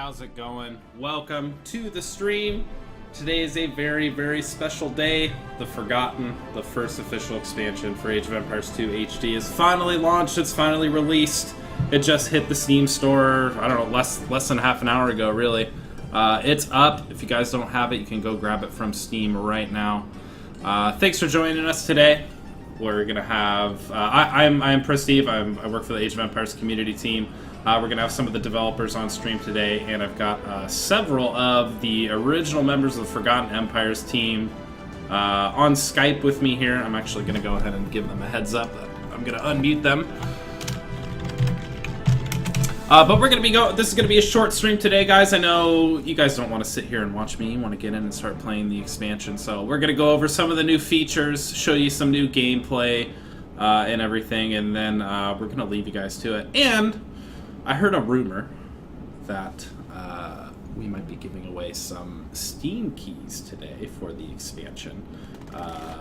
how's it going? Welcome to the stream. Today is a very, very special day. The Forgotten, the first official expansion for Age of Empires 2 HD is finally launched. It's finally released. It just hit the Steam store, I don't know, less than half an hour ago, really. It's up. If you guys don't have it, you can go grab it from Steam right now. Thanks for joining us today. We're gonna have I'm Prestige. I work for the Age of Empires community team. We're gonna have some of the developers on stream today, and I've got several of the original members of the Forgotten Empires team on Skype with me here. I'm actually gonna go ahead and give them a heads up that I'm gonna unmute them. But we're gonna be this is gonna be a short stream today, guys. I know you guys don't want to sit here and watch me. You want to get in and start playing the expansion. So we're gonna go over some of the new features, show you some new gameplay, and everything, and then we're gonna leave you guys to it. And I heard a rumor that we might be giving away some Steam keys today for the expansion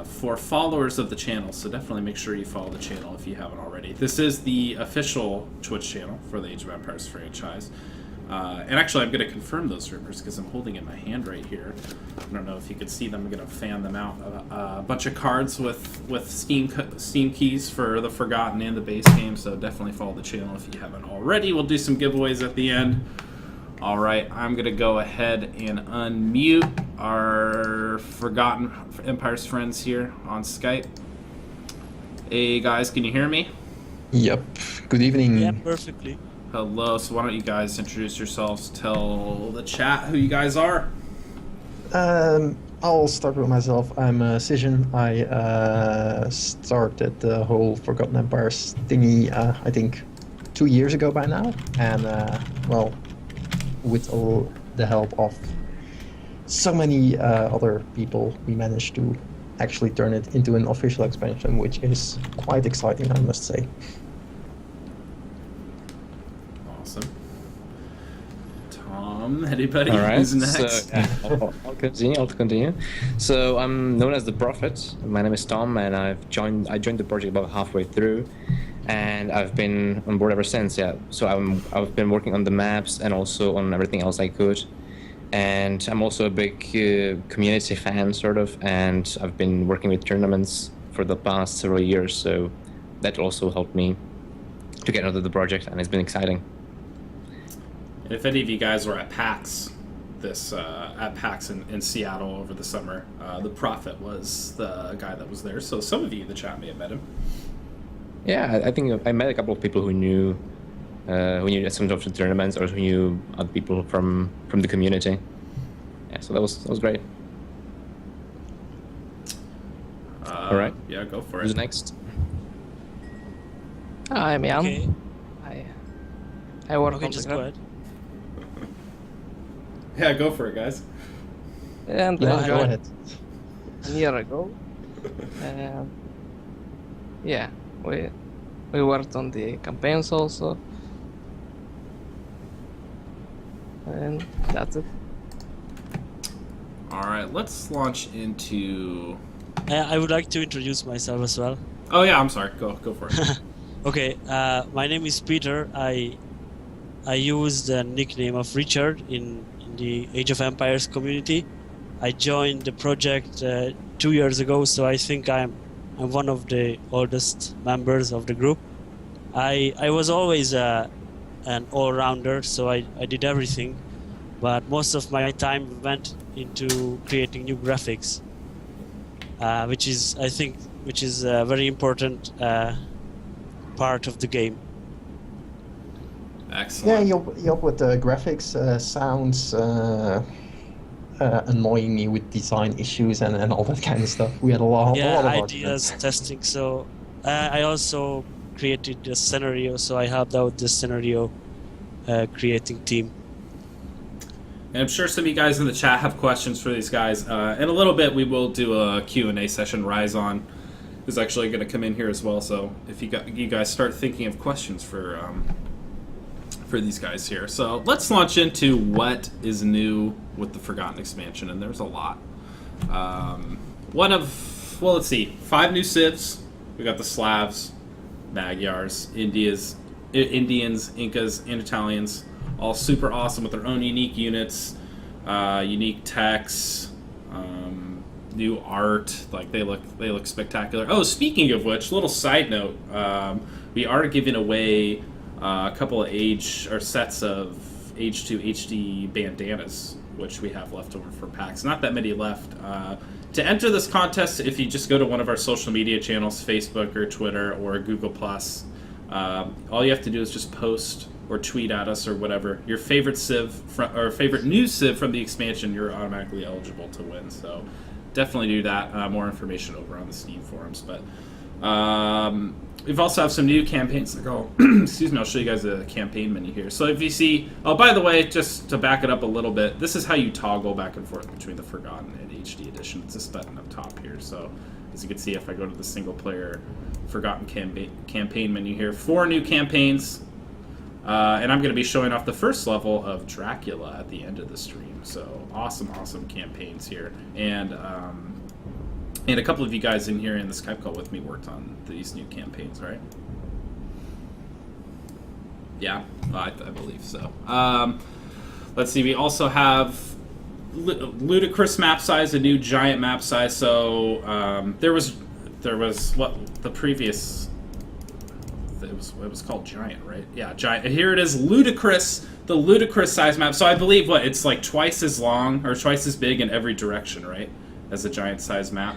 for followers of the channel, so definitely make sure you follow the channel if you haven't already. This is the official Twitch channel for the Age of Empires franchise. And actually, I'm going to confirm those rumors because I'm holding in my hand right here. I don't know if you can see them. I'm going to fan them out. A bunch of cards with Steam keys for the Forgotten and the base game, so definitely follow the channel if you haven't already. We'll do some giveaways at the end. All right, I'm going to go ahead and unmute our Forgotten Empires friends here on Skype. Hey, guys, can you hear me? Yep. Good evening. Yeah, perfectly. Hello, so why don't you guys introduce yourselves, tell the chat who you guys are. I'll start with myself. I'm Cision. I started the whole Forgotten Empires thingy, I think 2 years ago by now. And, well, with all the help of so many other people, we managed to actually turn it into an official expansion, which is quite exciting, I must say. Anybody? All right. Who's next? So, I'll continue. So I'm known as the Prophet. My name is Tom, and I joined the project about halfway through, and I've been on board ever since. Yeah. So I've been working on the maps and also on everything else I could, and I'm also a big community fan, sort of. And I've been working with tournaments for the past several years, so that also helped me to get into the project, and it's been exciting. If any of you guys were at PAX, at PAX in Seattle over the summer, the Prophet was the guy that was there. So some of you in the chat may have met him. Yeah, I think I met a couple of people who knew some of the tournaments, or who knew other people from the community. Yeah, so that was great. All right. Yeah, go for it. Who's next? I'm Jan. Okay. I work Okay, on just the go group. ahead. Yeah, go for it, guys. And Yeah, I go joined ahead. a year ago. Yeah, we worked on the campaigns also. And that's it. All right, let's launch into... I would like to introduce myself as well. Oh yeah, I'm sorry. Go for it. Okay, my name is Peter. I use the nickname of Richard in the Age of Empires community. I joined the project 2 years ago, so I think I'm one of the oldest members of the group. I was always an all-rounder, so I did everything, but most of my time went into creating new graphics, which is a very important part of the game. Excellent. Yeah, you help with the graphics, sounds, annoying me with design issues and all that kind of stuff. We had a lot of ideas, arguments. testing. So I also created the scenario, so I helped out the scenario creating team. And I'm sure some of you guys in the chat have questions for these guys. In a little bit, we will do a Q&A session. Ryzon is actually going to come in here as well. So if you guys start thinking of questions for these guys here. So let's launch into what is new with the Forgotten expansion, and there's a lot. Let's see, 5 new civs. We got the Slavs, Magyars, Indians, Incas, and Italians. all super awesome with their own unique units, unique techs, new art. Like they look spectacular. Oh, speaking of which, little side note, we are giving away a couple of sets of Age 2 HD bandanas, which we have left over for packs. Not that many left. To enter this contest, if you just go to one of our social media channels, Facebook or Twitter or Google+, all you have to do is just post or tweet at us or whatever your favorite favorite new civ from the expansion. You're automatically eligible to win. So definitely do that. More information over on the Steam forums. But we've also have some new campaigns to go. Excuse me, I'll show you guys the campaign menu here. So if you see, oh, by the way, just to back it up a little bit, this is how you toggle back and forth between the Forgotten and HD edition. It's this button up top here. So as you can see, if I go to the single player Forgotten campaign menu here, 4 new campaigns. And I'm going to be showing off the first level of Dracula at the end of the stream. So awesome campaigns here. And a couple of you guys in here in the Skype call with me worked on these new campaigns, right? Yeah, I believe so. Let's see, we also have ludicrous map size, a new giant map size. So there was what the previous... It was called Giant, right? Yeah, Giant. Here it is, the ludicrous size map. So I believe it's like twice as long or twice as big in every direction, right? As a giant size map.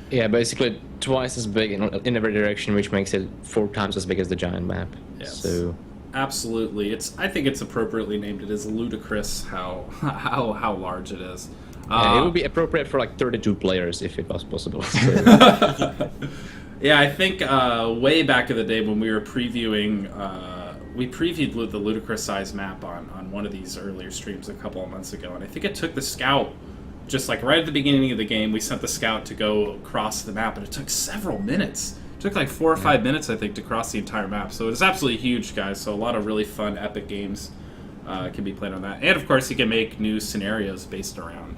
Yeah, basically twice as big in every direction, which makes it 4 times as big as the giant map. Yes. So absolutely, I think it's appropriately named. It is ludicrous how large it is. Yeah, it would be appropriate for like 32 players if it was possible. So. Yeah, I think way back in the day when we were previewing, we previewed the ludicrous size map on one of these earlier streams a couple of months ago, and I think it took the scout, just like right at the beginning of the game, we sent the scout to go across the map, and it took several minutes. It took like 4 or 5 minutes, I think, to cross the entire map. So it's absolutely huge, guys. So a lot of really fun, epic games can be played on that. And of course, you can make new scenarios based around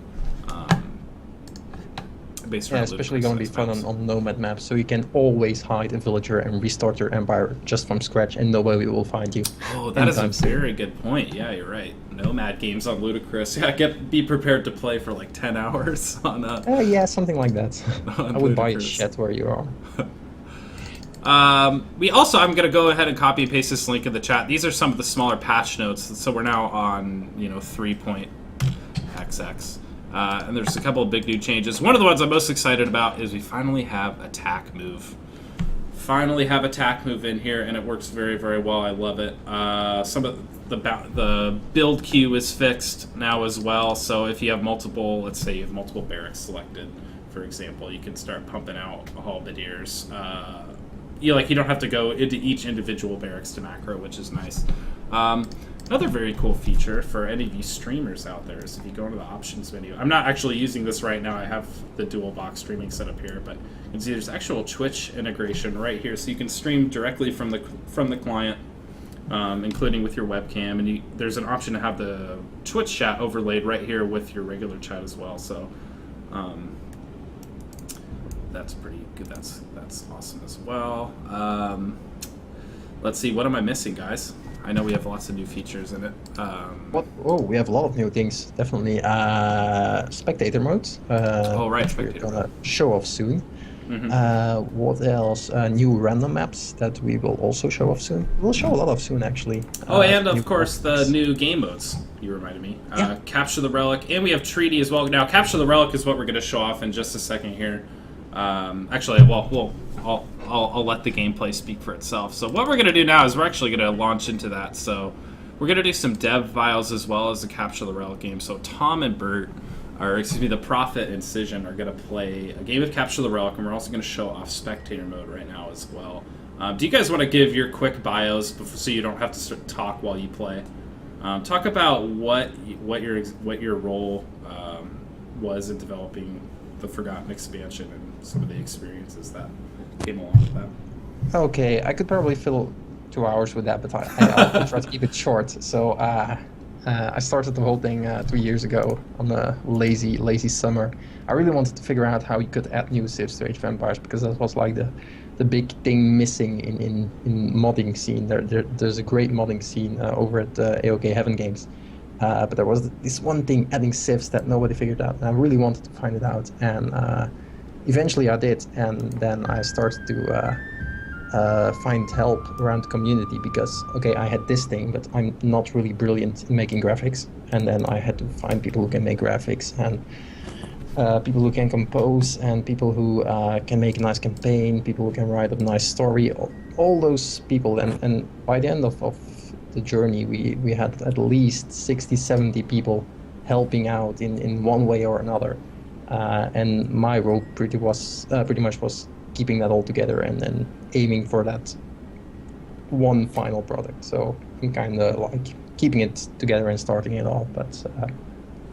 especially going to be fun on nomad maps, so you can always hide a villager and restart your empire just from scratch, and nobody will find you. Oh, that is a very good point. Yeah, you're right. Nomad games on Ludicrous. Yeah, be prepared to play for like 10 hours on yeah, something like that. I would buy a shed where you are. I'm going to go ahead and copy and paste this link in the chat. These are some of the smaller patch notes. So we're now on 3.xx. And there's a couple of big new changes. One of the ones I'm most excited about is we finally have attack move. Finally have attack move in here, and it works very, very well. I love it. Some of the build queue is fixed now as well. So if you have multiple, let's say you have multiple barracks selected, for example, you can start pumping out halberdiers. You don't have to go into each individual barracks to macro, which is nice. Another very cool feature for any of you streamers out there is if you go into the options menu. I'm not actually using this right now. I have the dual box streaming set up here, but you can see there's actual Twitch integration right here, so you can stream directly from the client, including with your webcam. And there's an option to have the Twitch chat overlaid right here with your regular chat as well. So that's pretty good. That's awesome as well. Let's see. What am I missing, guys? I know we have lots of new features in it. We have a lot of new things, definitely. Spectator modes. Right, spectator. We're gonna show off soon. Mm-hmm. What else? New random maps that we will also show off soon. We'll show a lot of soon, actually. And of course the new game modes. You reminded me. Yeah. Capture the Relic, and we have Treaty as well. Now, Capture the Relic is what we're going to show off in just a second here. I'll let the gameplay speak for itself. So what we're going to do now is we're actually going to launch into that. So we're going to do some dev files as well as the Capture the Relic game. So Tom and Bert, the Prophet and Cision are going to play a game of Capture the Relic, and we're also going to show off spectator mode right now as well. Do you guys want to give your quick bios so you don't have to talk while you play? Talk about what your role was in developing the Forgotten expansion and some of the experiences that came along with that. Okay, I could probably fill 2 hours with that, but I'll try to keep it short. So I started the whole thing 2 years ago on a lazy summer. I really wanted to figure out how you could add new civs to Age of Empires, because that was like the the big thing missing in modding scene. There's a great modding scene over at AOK Heaven Games. But there was this one thing, adding civs, that nobody figured out. And I really wanted to find it out, and eventually I did. And then I started to find help around the community because, okay, I had this thing, but I'm not really brilliant in making graphics. And then I had to find people who can make graphics, and people who can compose, and people who can make a nice campaign, people who can write a nice story, all those people. And by the end of the journey, we had at least 60, 70 people helping out in one way or another. And my role pretty much was keeping that all together and then aiming for that one final product. So I'm kind of like keeping it together and starting it all, but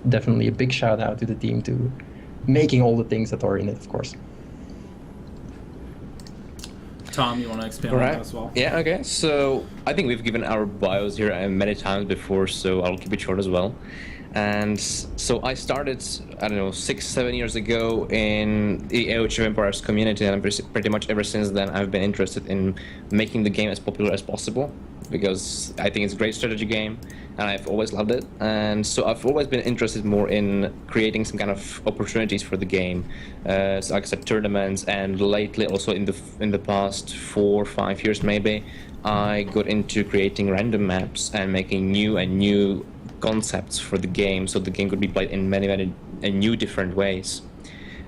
definitely a big shout out to the team to making all the things that are in it, of course. Tom, you want to expand on that as well? Yeah, okay. So I think we've given our bios here many times before, so I'll keep it short as well. And so I started, I don't know, 6-7 years ago in the Age of Empires community, and pretty much ever since then I've been interested in making the game as popular as possible, because I think it's a great strategy game and I've always loved it. And so I've always been interested more in creating some kind of opportunities for the game, so like I said, tournaments, and lately also in the past 4 or 5 years maybe, I got into creating random maps and making new concepts for the game, so the game could be played in many new different ways.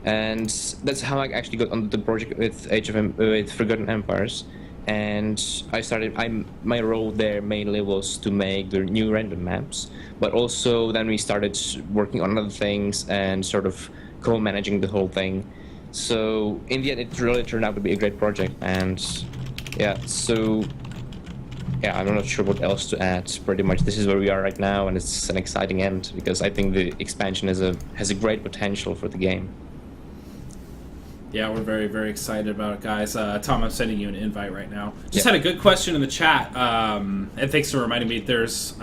And that's how I actually got on the project with with Forgotten Empires. And my role there mainly was to make the new random maps, but also then we started working on other things and sort of co-managing the whole thing. So in the end, it really turned out to be a great project. And yeah, so yeah, I'm not sure what else to add. Pretty much this is where we are right now, and it's an exciting end because I think the expansion has a great potential for the game. Yeah, we're very excited about it, guys. Tom, I'm sending you an invite right now. Just had a good question in the chat, and thanks for reminding me. There's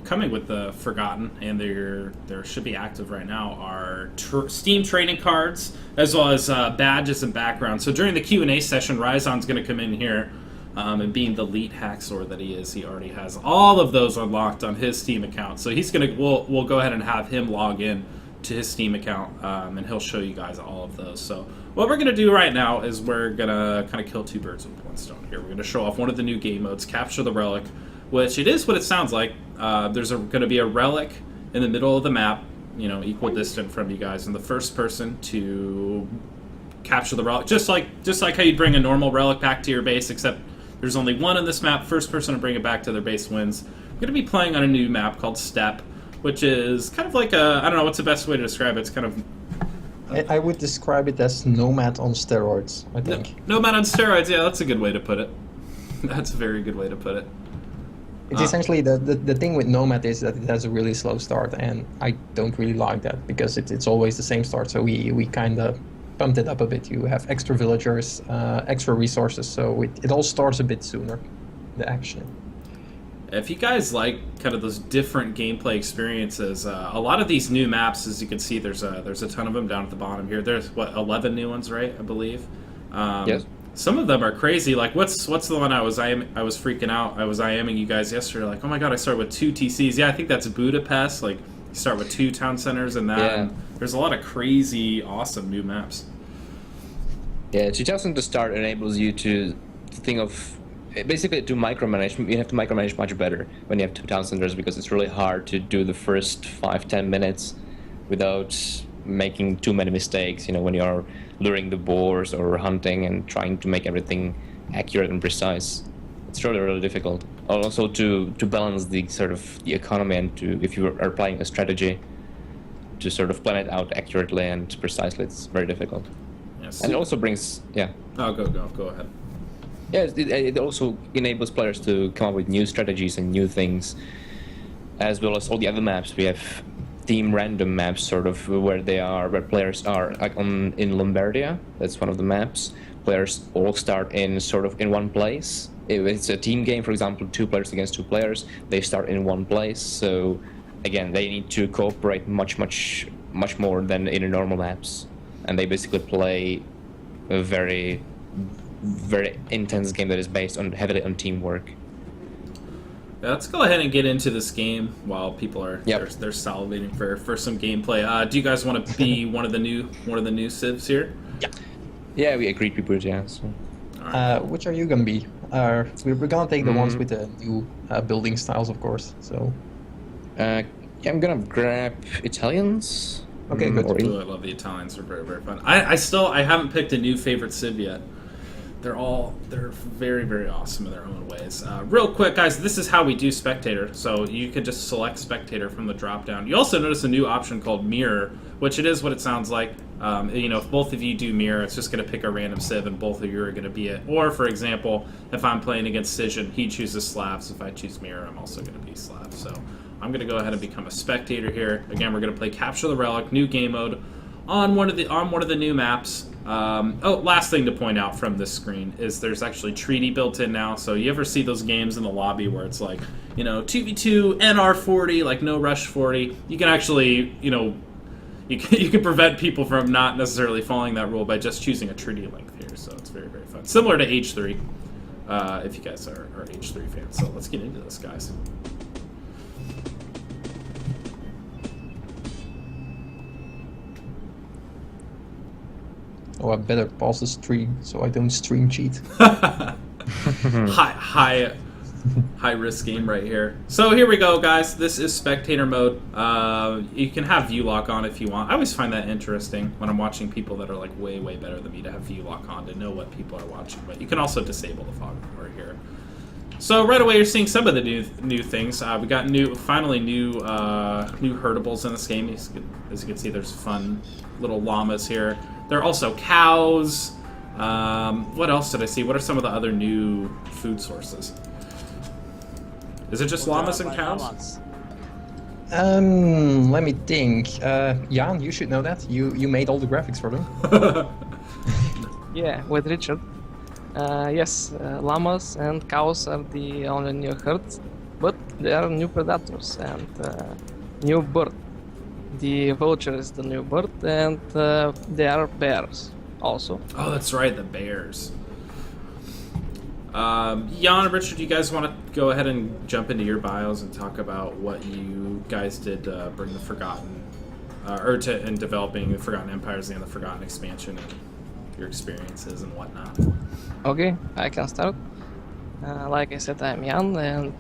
coming with the Forgotten, and there should be active right now, are Steam trading cards as well as badges and backgrounds. So during the Q&A session, Ryzon's going to come in here, and being the elite hacksaw that he is, he already has all of those unlocked on his Steam account. So he's gonna we'll go ahead and have him log in to his Steam account, and he'll show you guys all of those. So what we're going to do right now is we're going to kind of kill two birds with one stone here. We're going to show off one of the new game modes, Capture the Relic, which it is what it sounds like. There's going to be a relic in the middle of the map, you know, equal distant from you guys, and the first person to capture the relic, just like how you'd bring a normal relic back to your base, except there's only one in this map. First person to bring it back to their base wins. We're going to be playing on a new map called Steppe, which is kind of like a, I don't know, what's the best way to describe it? It's kind of... I would describe it as Nomad on steroids, I think. Nomad on steroids, yeah, that's a good way to put it. That's a very good way to put it. It's essentially, the thing with Nomad is that it has a really slow start, and I don't really like that, because it's always the same start, so we kind of bumped it up a bit. You have extra villagers, extra resources, so it all starts a bit sooner, the action. If you guys like kind of those different gameplay experiences, a lot of these new maps, as you can see, there's a ton of them down at the bottom here. There's, 11 new ones, right, I believe? Yes. Some of them are crazy. Like, what's the one I was freaking out. I was IMing you guys yesterday, like, oh my god, I started with 2 TCs. Yeah, I think that's Budapest. Like, you start with 2 town centers and that. Yeah. And there's a lot of crazy, awesome new maps. Yeah, 2000 to start enables you to think of... Basically, to micromanage, you have to micromanage much better when you have 2 town centers, because it's really hard to do the first 5-10 minutes without making too many mistakes, you know, when you are luring the boars or hunting and trying to make everything accurate and precise. It's really difficult. Also to balance the sort of the economy, and to, if you are playing a strategy, to sort of plan it out accurately and precisely, it's very difficult. Yes. And it also brings, yeah. Oh, go ahead. Yeah, it also enables players to come up with new strategies and new things, as well as all the other maps. We have team random maps, sort of where players are like in Lombardia. That's one of the maps. Players all start in one place. If it's a team game, for example, 2 players against 2 players, they start in one place. So again, they need to cooperate much more than in normal maps, and they basically play very very intense game that is based on heavily on teamwork. Yeah, let's go ahead and get into this game while people are Yep. they're salivating for some gameplay. Do you guys want to be one of the new civs here? Yeah, we agreed we would. Yeah. So. Which are you gonna be? We're gonna take the ones with the new building styles, of course. So Yeah, I'm gonna grab Italians. Okay, good. Or Ooh, I love the Italians. They're very, very fun. I haven't picked a new favorite civ yet. They're very, very awesome in their own ways. Real quick, guys, this is how we do spectator. So you can just select spectator from the drop down. You also notice a new option called mirror, which it is what it sounds like. If both of you do mirror, it's just going to pick a random civ and both of you are going to be it. Or, for example, if I'm playing against Cision, he chooses Slavs. If I choose mirror, I'm also going to be Slav. So I'm going to go ahead and become a spectator here. Again, we're going to play Capture the Relic, new game mode, on one of the new maps. Last thing to point out from this screen is there's actually treaty built in now. So you ever see those games in the lobby where it's like, 2v2 NR40, like no rush 40? You can actually, you can prevent people from not necessarily following that rule by just choosing a treaty length here. So it's very, very fun. Similar to H3, if you guys are H3 fans. So let's get into this, guys. I better pause the stream so I don't stream cheat. high risk game right here. So here we go, guys. This is spectator mode. You can have view lock on if you want. I always find that interesting when I'm watching people that are like way better than me to have view lock on to know what people are watching. But you can also disable the fog over here. So right away you're seeing some of the new things. We got finally new herdables in this game. As you can see, there's fun little llamas here. There are also cows. What else did I see? What are some of the other new food sources? Is it just llamas and cows? Let me think. Jan, you should know that. You made all the graphics for them. Yeah, with Richard. Yes, llamas and cows are the only new herds, but there are new predators and new bird. The vulture is the new bird, and there are bears also. Oh, that's right, the bears. Jan and Richard, you guys want to go ahead and jump into your bios and talk about what you guys did to bring the Forgotten, in developing the Forgotten Empires and the Forgotten expansion and your experiences and whatnot. Okay, I can start. Like I said, I'm Jan, and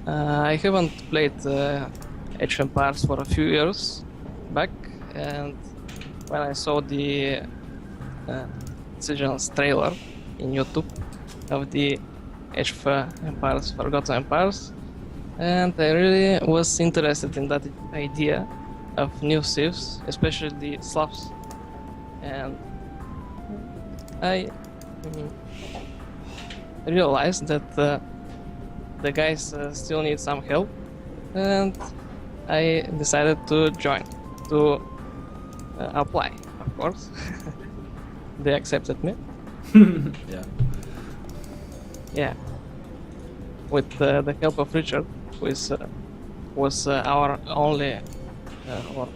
I haven't played Age of Empires for a few years back, and when I saw the Cision's trailer in YouTube of the Age of Empires, Forgotten Empires, and I really was interested in that idea of new civs, especially the Slavs, and I realized that the guys still need some help, and I decided to join, to apply, of course. They accepted me. Yeah. Yeah. With the help of Richard, who was our only, or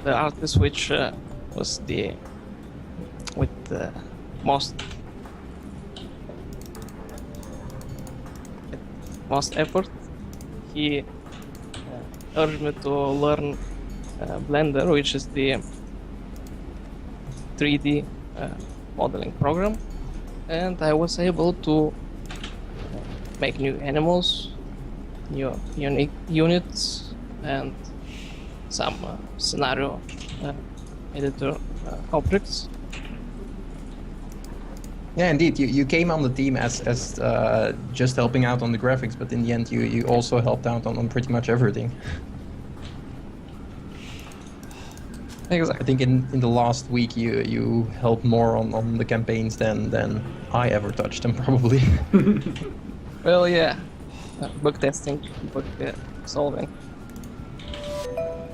the artist which was with the most effort. He urged me to learn Blender, which is the 3D modeling program, and I was able to make new animals, new unique units, and some scenario editor objects. Yeah, indeed. You came on the team as just helping out on the graphics, but in the end you also helped out on pretty much everything. Exactly. I think in the last week you helped more on the campaigns than I ever touched them, probably. Well, yeah, bug testing, bug solving,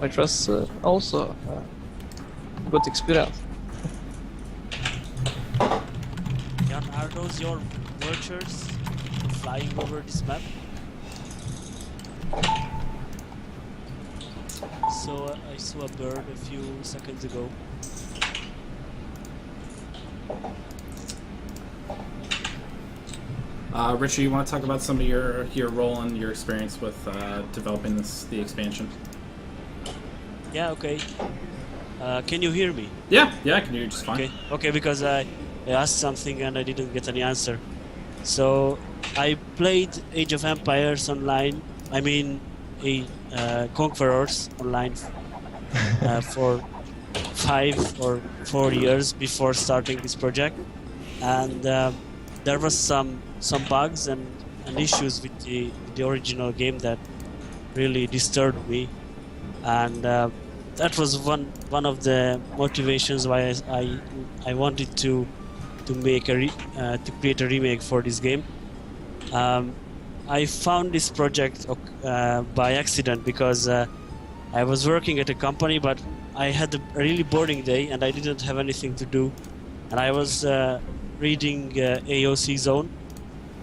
which was also a good experience. Jan, are those your vultures flying over this map? So I saw a bird a few seconds ago. Richard, you want to talk about some of your role and your experience with developing the expansion? Yeah, okay. Can you hear me? Yeah, I can hear you just fine. Okay, because I asked something and I didn't get any answer. So I played Age of Empires online. I mean, Conquerors online for 5 or 4 years before starting this project, and there was some bugs and issues with the original game that really disturbed me, and that was one of the motivations why I wanted to make to create a remake for this game. I found this project by accident because I was working at a company, but I had a really boring day and I didn't have anything to do, and I was reading AOC Zone,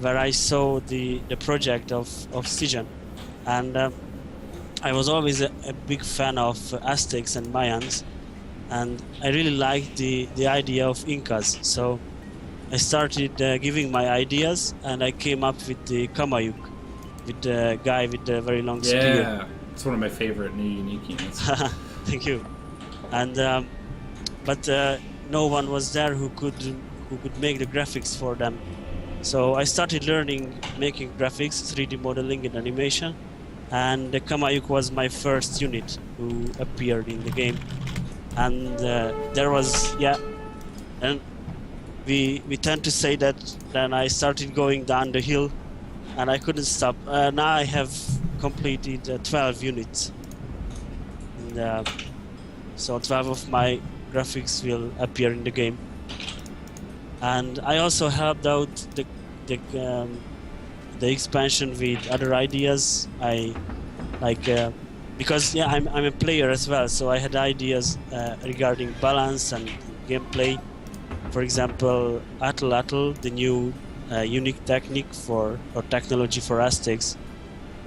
where I saw the project of Stygian, and I was always a big fan of Aztecs and Mayans, and I really liked the idea of Incas. So I started giving my ideas, and I came up with the Kamayuk, with the guy with the very long spear. Yeah, it's one of my favorite new unique units. Thank you. And but no one was there who could make the graphics for them. So I started learning making graphics, 3D modeling and animation, and the Kamayuk was my first unit who appeared in the game. And there was, and we tend to say that then I started going down the hill and I couldn't stop. Now I have completed 12 units. And, so 12 of my graphics will appear in the game. And I also helped out the expansion with other ideas. I because I'm a player as well, so I had ideas regarding balance and gameplay. For example, Atl, the new unique technique or technology for Aztecs,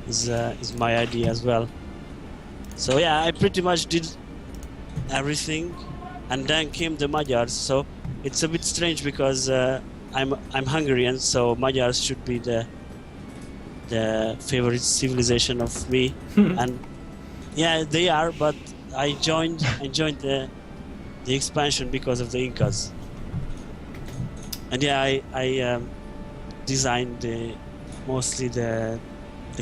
is my idea as well. So yeah, I pretty much did everything, and then came the Magyars. So it's a bit strange because I'm Hungarian, so Magyars should be the favorite civilization of me, and yeah, they are. But I joined the expansion because of the Incas, and yeah, I designed mostly the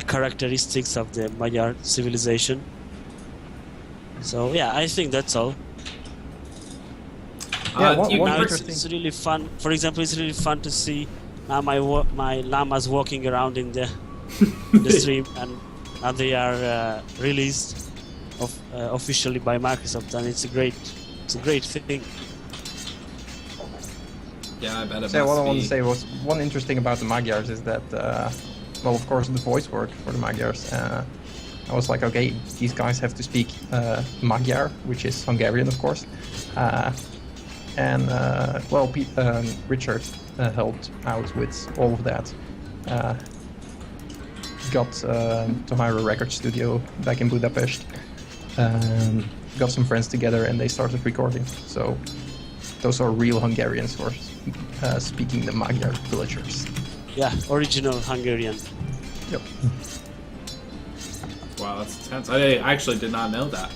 characteristics of the Magyar civilization. So yeah, I think that's all. Yeah, one Now interesting. it's really fun. For example, it's really fun to see now my llamas walking around in the stream, and now they are released officially by Microsoft, and it's a great thing. Yeah, I bet it So what I must want be. to say was one interesting about the Magyars is that, well, of course, the voice work for the Magyars. I was like, okay, these guys have to speak Magyar, which is Hungarian, of course. Well, Richard helped out with all of that. Got to hire a record studio back in Budapest. Got some friends together and they started recording. So those are real Hungarians who are speaking the Magyar villagers. Yeah, original Hungarian. Yep. Wow, that's intense. I actually did not know that.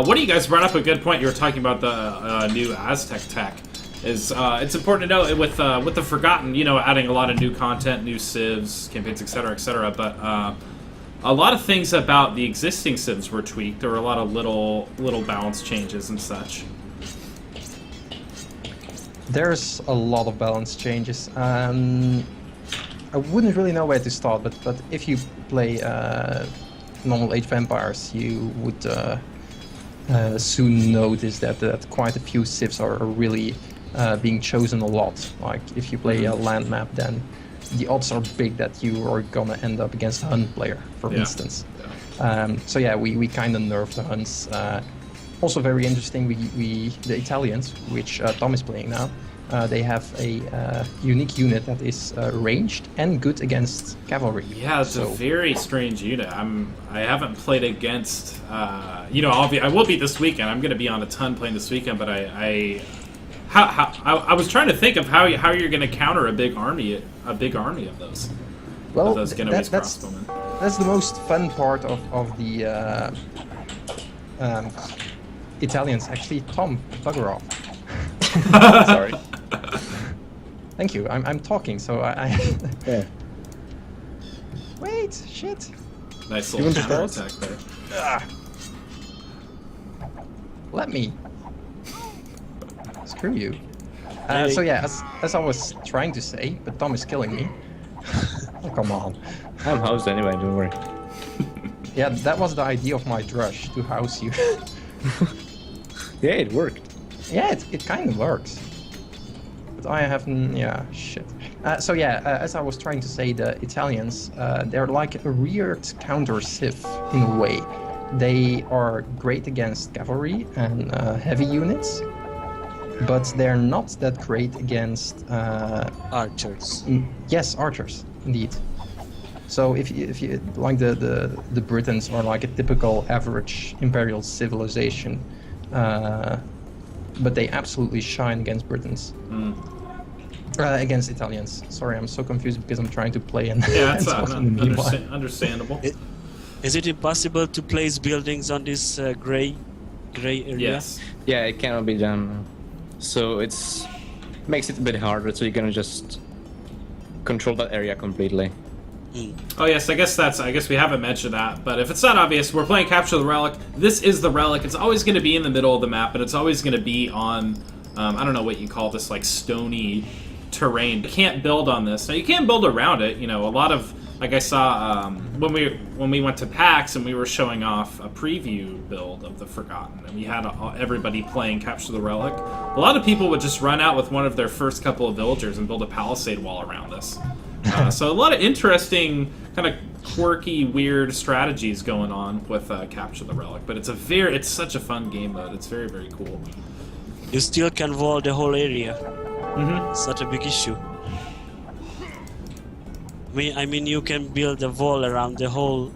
What do you guys brought up a good point? You were talking about the new Aztec tech. It's important to know with the Forgotten, adding a lot of new content, new civs, campaigns, etc., but a lot of things about the existing civs were tweaked. There were a lot of little balance changes and such. There's a lot of balance changes. I wouldn't really know where to start, but if you play normal Age of Empires, you would soon notice that quite a few civs are really being chosen a lot. Like if you play a land map, then the odds are big that you are gonna end up against a Hun player, for instance. Yeah. So yeah, we kind of nerfed the Huns. Also very interesting, the Italians, which Tom is playing now, they have a unique unit that is ranged and good against cavalry. Yeah, it's a very strange unit. I haven't played against. I will be this weekend. I'm going to be on a ton playing this weekend, but I I was trying to think of how you're going to counter a big army of those. Well, Of those Genoese that's crossbowmen. that's the most fun part of the Italians. Actually, Tom, bugger off. Sorry. Thank you. I'm talking, so I Yeah. Wait, shit. Nice You little want to counter start? attack there. Let me. Screw you. Hey. So yeah, as I was trying to say, but Tom is killing me. Oh, come on. I'm housed anyway, don't worry. Yeah, that was the idea of my drush, to house you. Yeah, it worked. Yeah, it kind of works. But I haven't, yeah, shit. So yeah, as I was trying to say, the Italians, they're like a weird counter-civ in a way. They are great against cavalry and heavy units, but they're not that great against Archers. yes, archers, indeed. So if you like the Britons are like a typical average imperial civilization, but they absolutely shine against Britons. Against Italians. Sorry, I'm so confused because I'm trying to play and, Yeah, and that's talk in the meanwhile. understandable. Is it impossible to place buildings on this gray area? Yes. Yeah, it cannot be done. So it's makes it a bit harder. So you're gonna just control that area completely. Oh yes, I guess we haven't mentioned that, but if it's not obvious, we're playing Capture the Relic. This is the Relic. It's always going to be in the middle of the map, but it's always going to be on, I don't know what you call this, like stony terrain. You can't build on this. Now you can build around it. You know, a lot of, like I saw when we went to PAX and we were showing off a preview build of the Forgotten, and we had everybody playing Capture the Relic. A lot of people would just run out with one of their first couple of villagers and build a palisade wall around this. So a lot of interesting, kind of quirky, weird strategies going on with Capture the Relic. But it's such a fun game mode. It's very, very cool. You still can wall the whole area. Mm-hmm. It's not a big issue. I mean, you can build a wall around the whole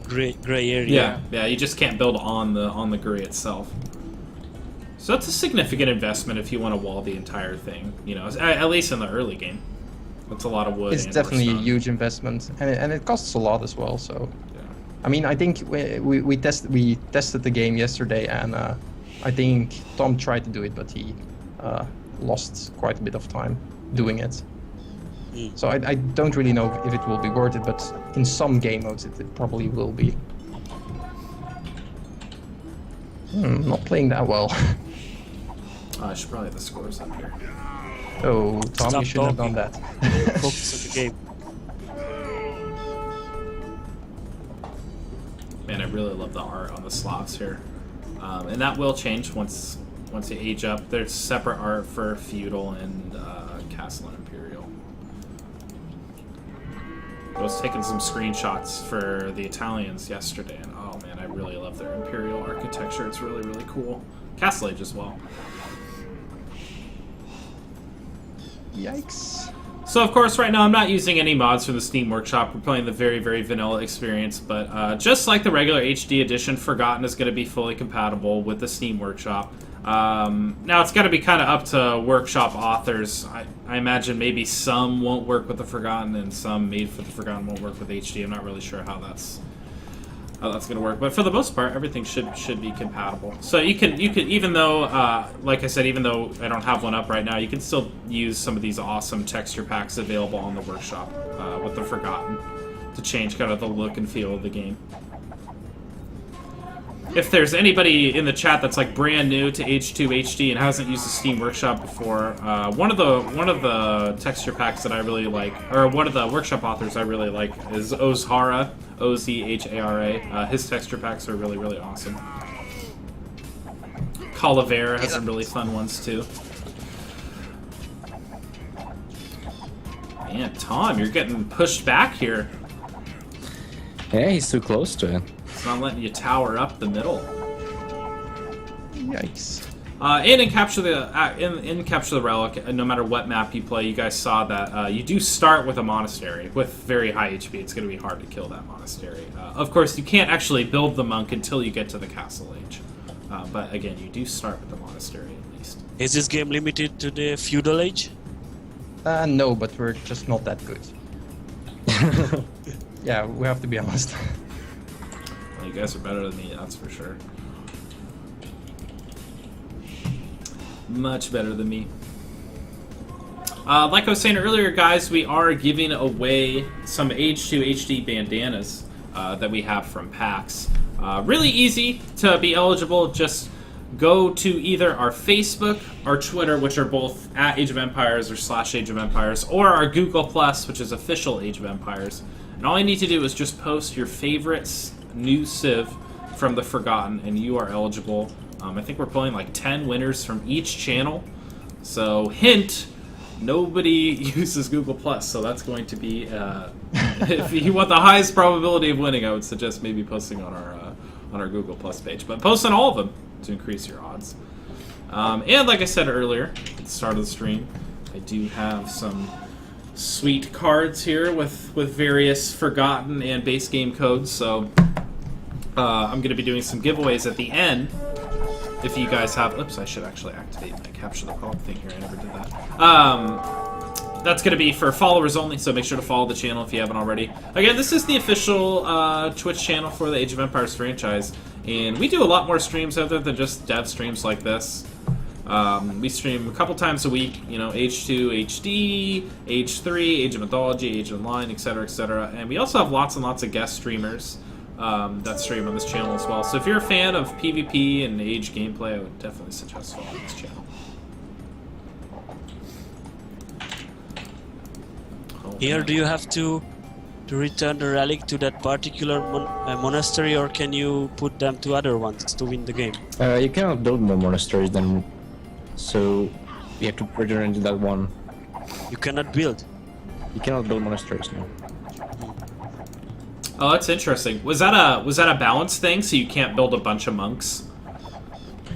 gray area. Yeah. You just can't build on the gray itself. So that's a significant investment if you want to wall the entire thing. You know, at least in the early game. That's a lot of wood. It's and definitely a stone. huge investment, and it costs a lot as well. So, Yeah. I mean, I think we tested the game yesterday, and I think Tom tried to do it, but he lost quite a bit of time doing it. So I don't really know if it will be worth it, but in some game modes it probably will be. Not playing that well. I should probably have the scores up here. Oh, Tom, Stop you shouldn't have done talking. that. Focus on the game. Man, I really love the art on the Slavs here, and that will change once you age up. There's separate art for feudal and castle and imperial. I was taking some screenshots for the Italians yesterday, and oh man, I really love their imperial architecture. It's really, really cool. Castle Age as well. Yikes. So of course, right now I'm not using any mods from the Steam Workshop. We're playing the very, very vanilla experience, but just like the regular HD edition, Forgotten is going to be fully compatible with the Steam Workshop. Now it's got to be kind of up to Workshop authors. I imagine maybe some won't work with the Forgotten, and some made for the Forgotten won't work with HD. I'm not really sure how that's going to work, but for the most part, everything should be compatible. So you can even though, like I said, even though I don't have one up right now, you can still use some of these awesome texture packs available on the Workshop with the Forgotten to change kind of the look and feel of the game. If there's anybody in the chat that's like brand new to H2 HD and hasn't used the Steam Workshop before, one of the texture packs that I really like, or one of the Workshop authors I really like, is Ozhara, Ozhara. His texture packs are really, really awesome. Calavera has some really fun ones too. Man, Tom, you're getting pushed back here. Yeah, he's too close to it. It's not letting you tower up the middle. Yikes. And in Capture the Relic, no matter what map you play, you guys saw that you do start with a monastery with very high HP. It's going to be hard to kill that monastery. Of course, you can't actually build the monk until you get to the castle age. But again, you do start with the monastery at least. Is this game limited to the feudal age? No, but we're just not that good. Yeah, we have to be honest. Well, you guys are better than me, that's for sure. Much better than me. Like I was saying earlier, guys, we are giving away some Age 2 HD bandanas that we have from PAX. Really easy to be eligible. Just go to either our Facebook or Twitter, which are both at Age of Empires or /Age of Empires, or our Google Plus, which is official Age of Empires. And all you need to do is just post your favorite new Civ from the Forgotten, and you are eligible. I think we're pulling like 10 winners from each channel. So, hint, nobody uses Google Plus, so that's going to be, if you want the highest probability of winning, I would suggest maybe posting on our Google Plus page. But post on all of them to increase your odds. And like I said earlier, at the start of the stream, I do have some sweet cards here with various Forgotten and base game codes, so I'm going to be doing some giveaways at the end. If you guys have... Oops, I should actually activate my Capture the Call thing here. I never did that. That's going to be for followers only, so make sure to follow the channel if you haven't already. Again, this is the official Twitch channel for the Age of Empires franchise, and we do a lot more streams other than just dev streams like this. We stream a couple times a week, you know, Age 2 HD, Age 3, Age of Mythology, Age Online, etc., etc. And we also have lots and lots of guest streamers that stream on this channel as well. So if you're a fan of PvP and Age gameplay, I would definitely suggest following this channel. Here, do you have to return the relic to that particular monastery, or can you put them to other ones to win the game? You cannot build more monasteries than, so you have to return to that one. You cannot build. You cannot build monasteries now. Oh, that's interesting. Was that a balance thing? So you can't build a bunch of monks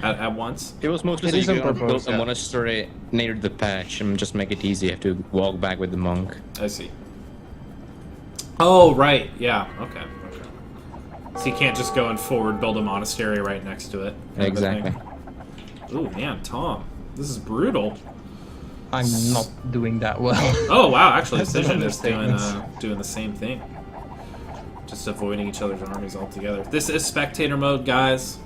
at once? It was mostly so you can build a monastery near the patch and just make it easy. You have to walk back with the monk. I see. Oh, right. Yeah. Okay. So you can't just go and forward build a monastery right next to it. Exactly. Ooh, man, Tom, this is brutal. I'm not doing that well. Oh wow, actually, That's an Decision is understatement. doing the same thing. Just avoiding each other's armies altogether. This is spectator mode, guys.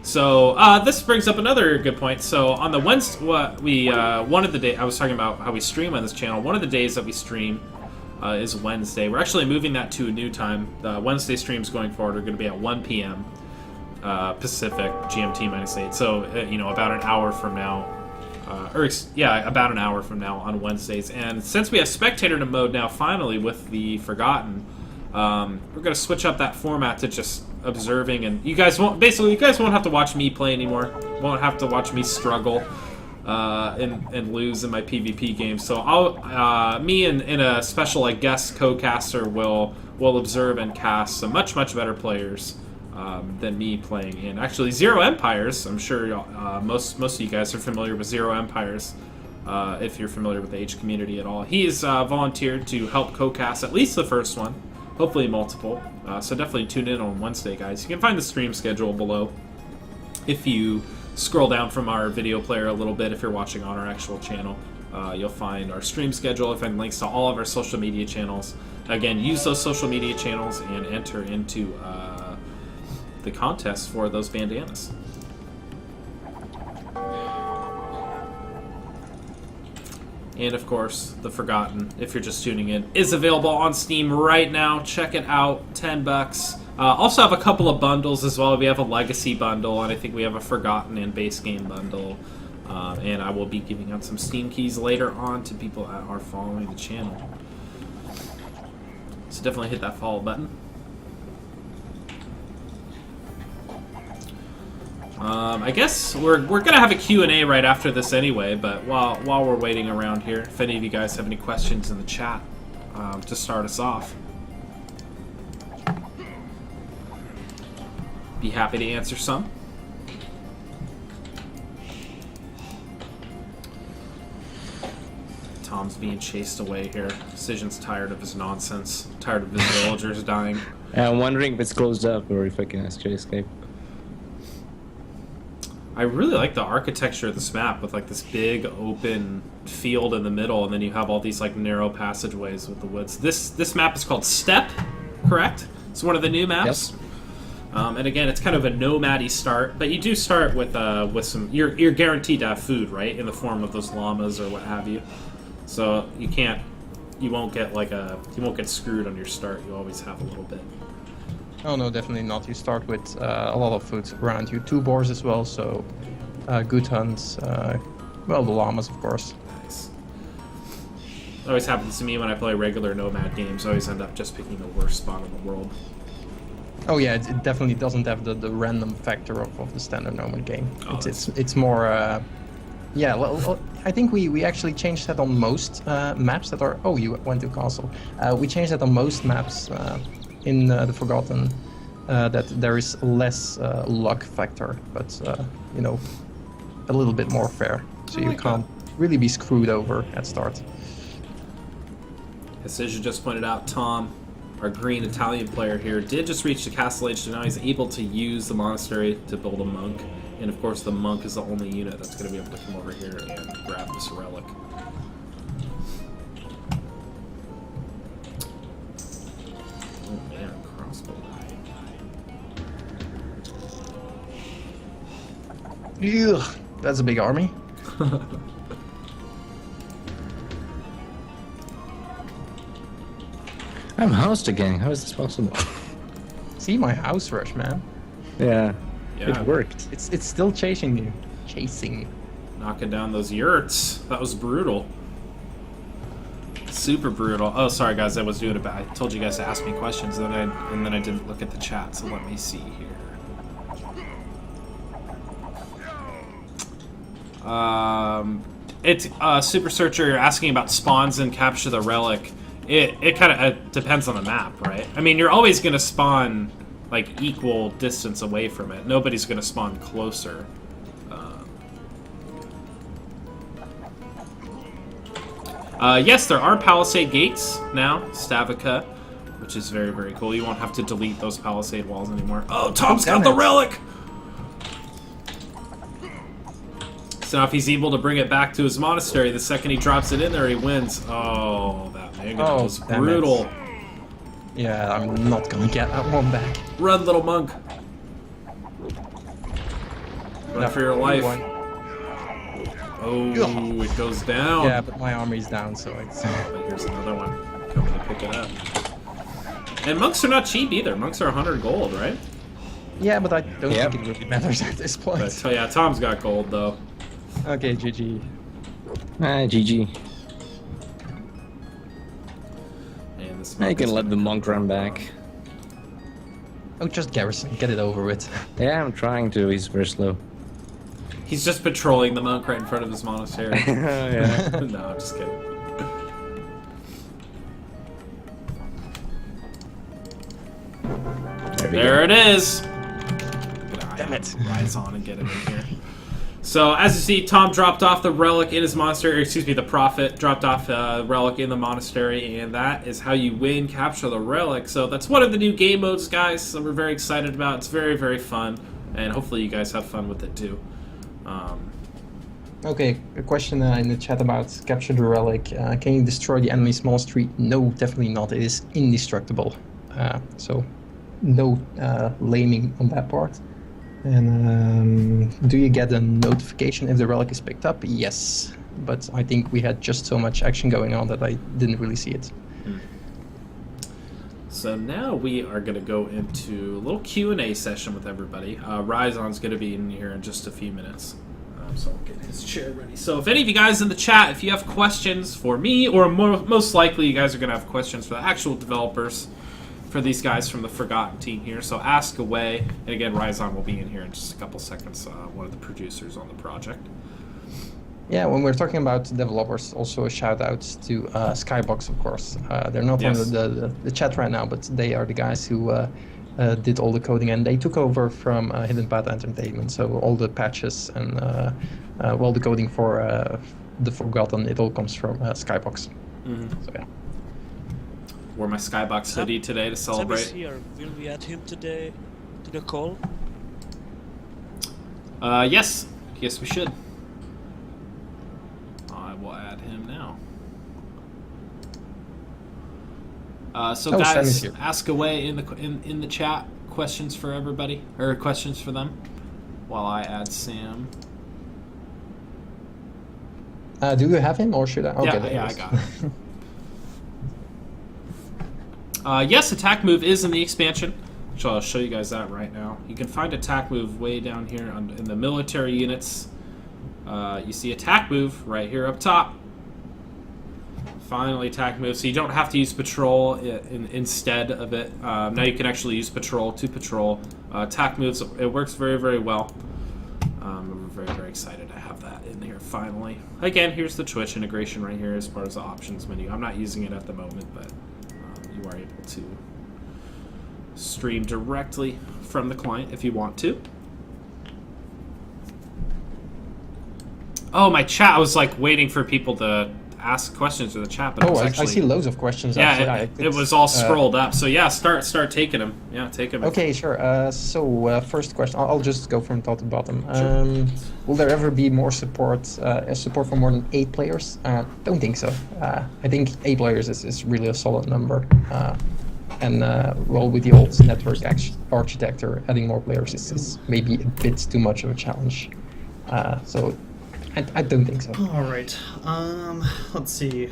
So this brings up another good point. So on the Wednesday, one of the day I was talking about how we stream on this channel. One of the days that we stream is Wednesday. We're actually moving that to a new time. The Wednesday streams going forward are going to be at 1 p.m. Pacific, GMT -8. So you know, about an hour from now. About an hour from now on Wednesdays. And since we have spectator mode now, finally, with the Forgotten, we're going to switch up that format to just observing, and you guys won't have to watch me play anymore. Won't have to watch me struggle and lose in my PvP games. So me and a special guest co-caster will observe and cast some much better players than me playing in actually Zero Empires. I'm sure most of you guys are familiar with Zero Empires. If you're familiar with the Age community at all, he's volunteered to help co-cast at least the first one, hopefully multiple. So definitely tune in on Wednesday, guys. You can find the stream schedule below if you scroll down from our video player a little bit. If you're watching on our actual channel, you'll find our stream schedule. You'll find links to all of our social media channels. Again, use those social media channels and enter into the contest for those bandanas. And of course, The Forgotten, if you're just tuning in, is available on Steam right now. Check it out, $10. Also have a couple of bundles as well. We have a Legacy bundle, and I think we have a Forgotten and base game bundle. And I will be giving out some Steam keys later on to people that are following the channel. So definitely hit that follow button. I guess we're gonna have a Q&A right after this anyway, but while we're waiting around here, if any of you guys have any questions in the chat to start us off, be happy to answer some. Tom's being chased away here. Decision's tired of his nonsense. Tired of his villagers dying. I'm wondering if it's closed up or if I can actually escape. I really like the architecture of this map with like this big open field in the middle, and then you have all these like narrow passageways with the woods. This map is called Steppe, correct? It's one of the new maps. Yes. And again, it's kind of a nomad-y start, but you do start with some. You're guaranteed to have food, right, in the form of those llamas or what have you. So you won't get screwed on your start. You always have a little bit. Oh no, definitely not. You start with a lot of food around you. 2 boars as well, so good hunts. Well, the llamas, of course. Nice. Always happens to me when I play regular nomad games. I always end up just picking the worst spot in the world. Oh yeah, it definitely doesn't have the random factor of the standard nomad game. Oh, it's more. Yeah, well, I think we actually changed that on most maps that are. Oh, you went to castle. We changed that on most maps. In the Forgotten, that there is less luck factor, but you know, a little bit more fair, so you can't really be screwed over at start. As you just pointed out, Tom, our green Italian player here, did just reach the castle age, so now he's able to use the monastery to build a monk, and of course the monk is the only unit that's going to be able to come over here and grab this relic. Ugh, that's a big army. I'm housed again. How is this possible? See my house rush, man. Yeah, Yeah. it worked. It's still chasing you. Knocking down those yurts. That was brutal. Super brutal. Oh, sorry guys, I was doing it bad. I told you guys to ask me questions, and then I didn't look at the chat. So let me see here. It's Super Searcher. You're asking about spawns and capture the relic. It kind of depends on the map, right? I mean, you're always gonna spawn like equal distance away from it. Nobody's gonna spawn closer. Yes, there are palisade gates now, Stavica, which is very, very cool. You won't have to delete those palisade walls anymore. Oh, Tom's got the relic! So now if he's able to bring it back to his monastery, the second he drops it in there, he wins. Oh, that mega was brutal. Yeah, I'm not gonna get that one back. Run, little monk. Run for your life. Oh, it goes down. Yeah, but my army's down, so it's... But here's another one. Coming to pick it up. And monks are not cheap either. Monks are 100 gold, right? Yeah, but I don't think it really matters at this point. But yeah, Tom's got gold, though. Okay, GG. GG. And this I can let the monk run back. Oh, just garrison. Get it over with. Yeah, I'm trying to. He's very slow. He's just patrolling the monk right in front of his monastery. Yeah. No, I'm just kidding. There it is. Damn it. Rise on and get him in here. So, as you see, Tom dropped off the relic in his monastery, or excuse me, the prophet dropped off the relic in the monastery, and that is how you win, capture the relic. So that's one of the new game modes, guys, that we're very excited about. It's very, very fun, and hopefully you guys have fun with it too. Okay, a question in the chat about capture the relic. Can you destroy the enemy's monastery? No, definitely not. It is indestructible. So, no laming on that part. And do you get a notification if the relic is picked up? Yes, but I think we had just so much action going on that I didn't really see it. So now we are going to go into a little Q&A session with everybody. Ryzon's going to be in here in just a few minutes. So I'll get his chair ready. So if any of you guys in the chat, if you have questions for me, or most likely you guys are going to have questions for the actual developers, for these guys from the Forgotten team here, so ask away. And again, Ryzon will be in here in just a couple seconds, one of the producers on the project. Yeah, when we're talking about developers, also a shout out to Skybox, of course. They're not on the chat right now, but they are the guys who did all the coding, and they took over from Hidden Path Entertainment. So all the patches and well, the coding for the Forgotten, it all comes from Skybox. So yeah. Wore my Skybox hoodie today to Sam is celebrate. here. Will we add him today to the call? Yes, we should. I will add him now. So Sam guys, is here. ask away in the chat questions for everybody, or questions for them, while I add Sam. Do you have him, or should I? Okay, there Yeah, he I is. got it. Yes, attack move is in the expansion. So I'll show you guys that right now. You can find attack move way down here in the military units. You see attack move right here up top. Finally, attack move. So you don't have to use patrol instead of it. Now you can actually use patrol to patrol. Attack moves, it works very, very well. I'm very, very excited to have that in here finally. Again, here's the Twitch integration right here as part of the options menu. I'm not using it at the moment, but you are able to stream directly from the client if you want to. Oh, my chat. I was like waiting for people to ask questions in the chat, but it was actually, I see loads of questions. yeah, actually. it was all scrolled up. So yeah, start taking them. Yeah, take them. Okay, sure. First question. I'll just go from top to bottom. Sure. Will there ever be more support for more than 8 players? Don't think so. I think 8 players is really a solid number. With the old network architecture, adding more players is maybe a bit too much of a challenge. So I don't think so. All right. Let's see.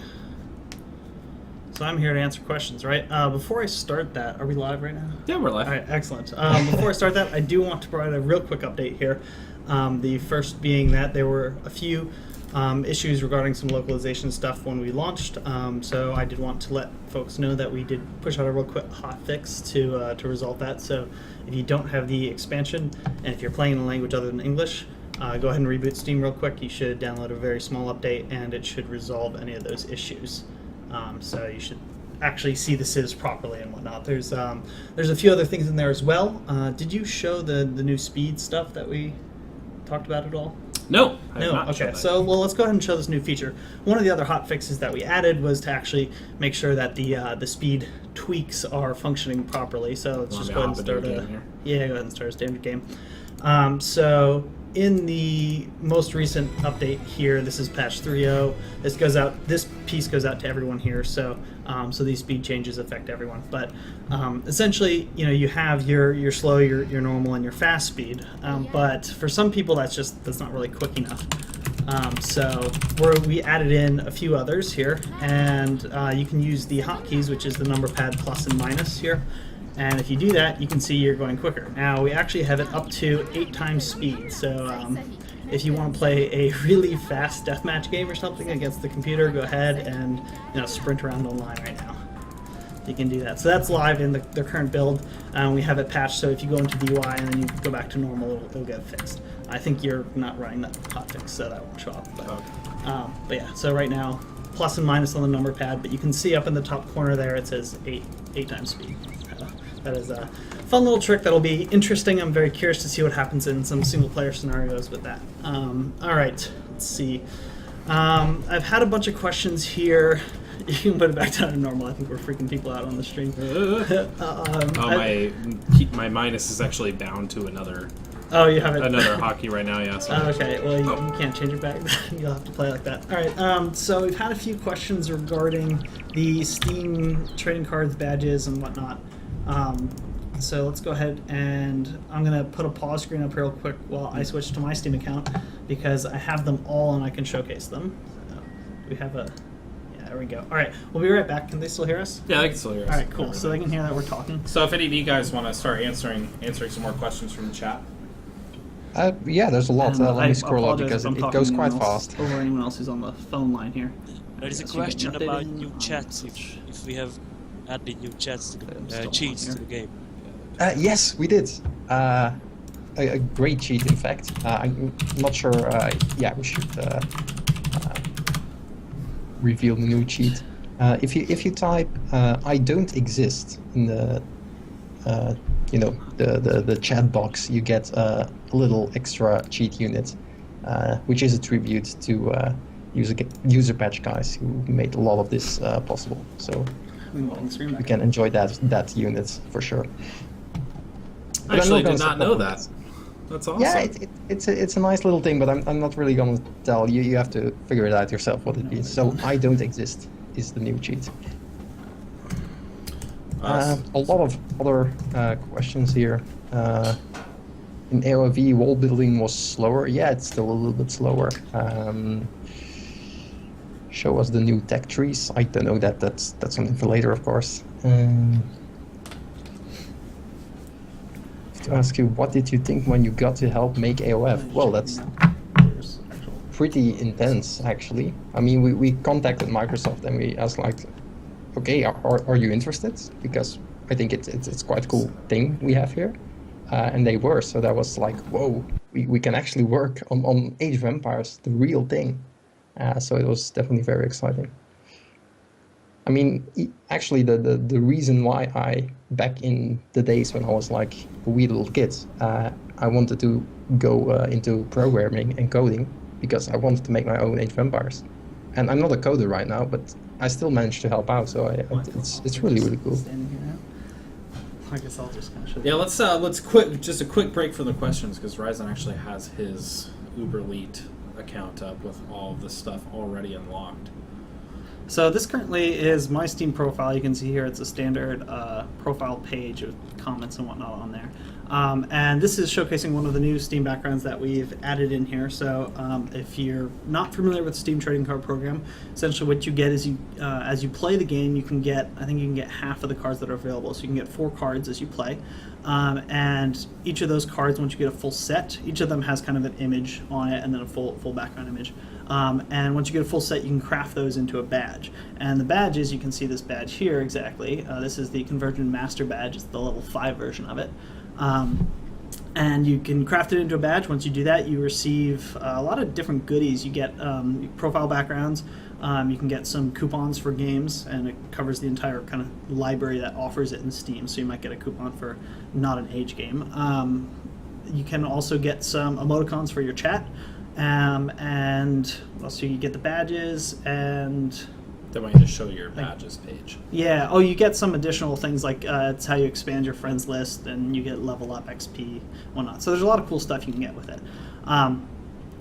So I'm here to answer questions, right? Before I start that, are we live right now? Yeah, we're live. All right, excellent. Before I start that, I do want to provide a real quick update here. The first being that there were a few issues regarding some localization stuff when we launched. So I did want to let folks know that we did push out a real quick hotfix to resolve that. So if you don't have the expansion, and if you're playing in a language other than English, go ahead and reboot Steam real quick. You should download a very small update, and it should resolve any of those issues. So you should actually see the CIS properly and whatnot. There's a few other things in there as well. Did you show the new speed stuff that we talked about at all? No, I have No. not Okay. showed that. So let's go ahead and show this new feature. One of the other hot fixes that we added was to actually make sure that the speed tweaks are functioning properly. So let's Want just me go to ahead and hop start into a a game here? yeah. Go ahead and start a standard game. So in the most recent update here, this is patch 3.0. This goes out. This piece goes out to everyone here. So so these speed changes affect everyone. But essentially, you have your slow, your normal, and your fast speed. But for some people, that's not really quick enough. So we added in a few others here, and you can use the hotkeys, which is the number pad plus and minus here. And if you do that, you can see you're going quicker. Now, we actually have it up to 8 times speed. So if you want to play a really fast deathmatch game or something against the computer, go ahead and sprint around online right now. You can do that. So that's live in the current build. We have it patched, so if you go into the UI and then you go back to normal, it'll get fixed. I think you're not running that hotfix, so that won't show up. But yeah, so right now, plus and minus on the number pad, but you can see up in the top corner there it says 8 times speed. That is a fun little trick that'll be interesting. I'm very curious to see what happens in some single-player scenarios with that. All right, let's see. I've had a bunch of questions here. You can put it back down to normal. I think we're freaking people out on the stream. My minus is actually bound to another. Oh, you have it. Another hockey right now, yeah. So. Okay, well, you can't change it back. You'll have to play like that. All right, so we've had a few questions regarding the Steam trading cards, badges, and whatnot. So let's go ahead and I'm going to put a pause screen up here real quick while I switch to my Steam account because I have them all and I can showcase them. So we have a... Yeah, there we go. All right, we'll be right back. Can they still hear us? Yeah, they can still hear us. All right, cool. So they can hear that we're talking. So if any of you guys want to start answering some more questions from the chat. Yeah, there's a lot. And Let me scroll up because if I'm it talking goes to quite anyone else fast. Over anyone else who's on the phone line here. There is a Yes, you question getting about updated? new chats, if we have added new chats to I'm the still cheats on to the game. Yes, we did. A great cheat, in fact. I'm not sure. Yeah, we should reveal the new cheat. If you type "I don't exist" in the the chat box, you get a little extra cheat unit, which is a tribute to user patch guys who made a lot of this possible. So you can enjoy that unit for sure. I actually did not know that. That's awesome. Yeah, it's a nice little thing, but I'm not really gonna tell you. You have to figure it out yourself what it is. So I don't exist is the new cheat. A lot of other questions here. In AOV, wall building was slower. Yeah, it's still a little bit slower. Show us the new tech trees. I don't know that. That's something for later, of course. To ask you, what did you think when you got to help make AOF? Well, that's pretty intense, actually. I mean, we contacted Microsoft and we asked, like, okay, are you interested? Because I think it's quite a cool thing we have here. And they were, so that was like, whoa, we can actually work on Age of Empires, the real thing. So it was definitely very exciting. I mean, actually, the reason why I, back in the days when I was like a wee little kid, I wanted to go into programming and coding because I wanted to make my own Age of Empires. And I'm not a coder right now, but I still managed to help out, so it's really, really cool. I guess I'll just kind of show Yeah, let's quick just a quick break from the questions because Ryzen actually has his Uberleet account up with all of this stuff already unlocked. So this currently is my Steam profile. You can see here it's a standard profile page with comments and whatnot on there. And this is showcasing one of the new Steam backgrounds that we've added in here. So if you're not familiar with the Steam trading card program, essentially what you get is as you play the game, you can get, I think you can get half of the cards that are available. So you can get 4 cards as you play. And each of those cards, once you get a full set, each of them has kind of an image on it and then a full background image. And once you get a full set, you can craft those into a badge. And the badges, you can see this badge here exactly. This is the Convergent Master badge. It's the level 5 version of it. And you can craft it into a badge. Once you do that, you receive a lot of different goodies. You get profile backgrounds. You can get some coupons for games, and it covers the entire kind of library that offers it in Steam. So you might get a coupon for not an Age game. You can also get some emoticons for your chat. And also you get the badges, and They want you to show your badges page. yeah, oh, you get some additional things like it's how you expand your friends list, and you get level up XP, whatnot. So there's a lot of cool stuff you can get with it.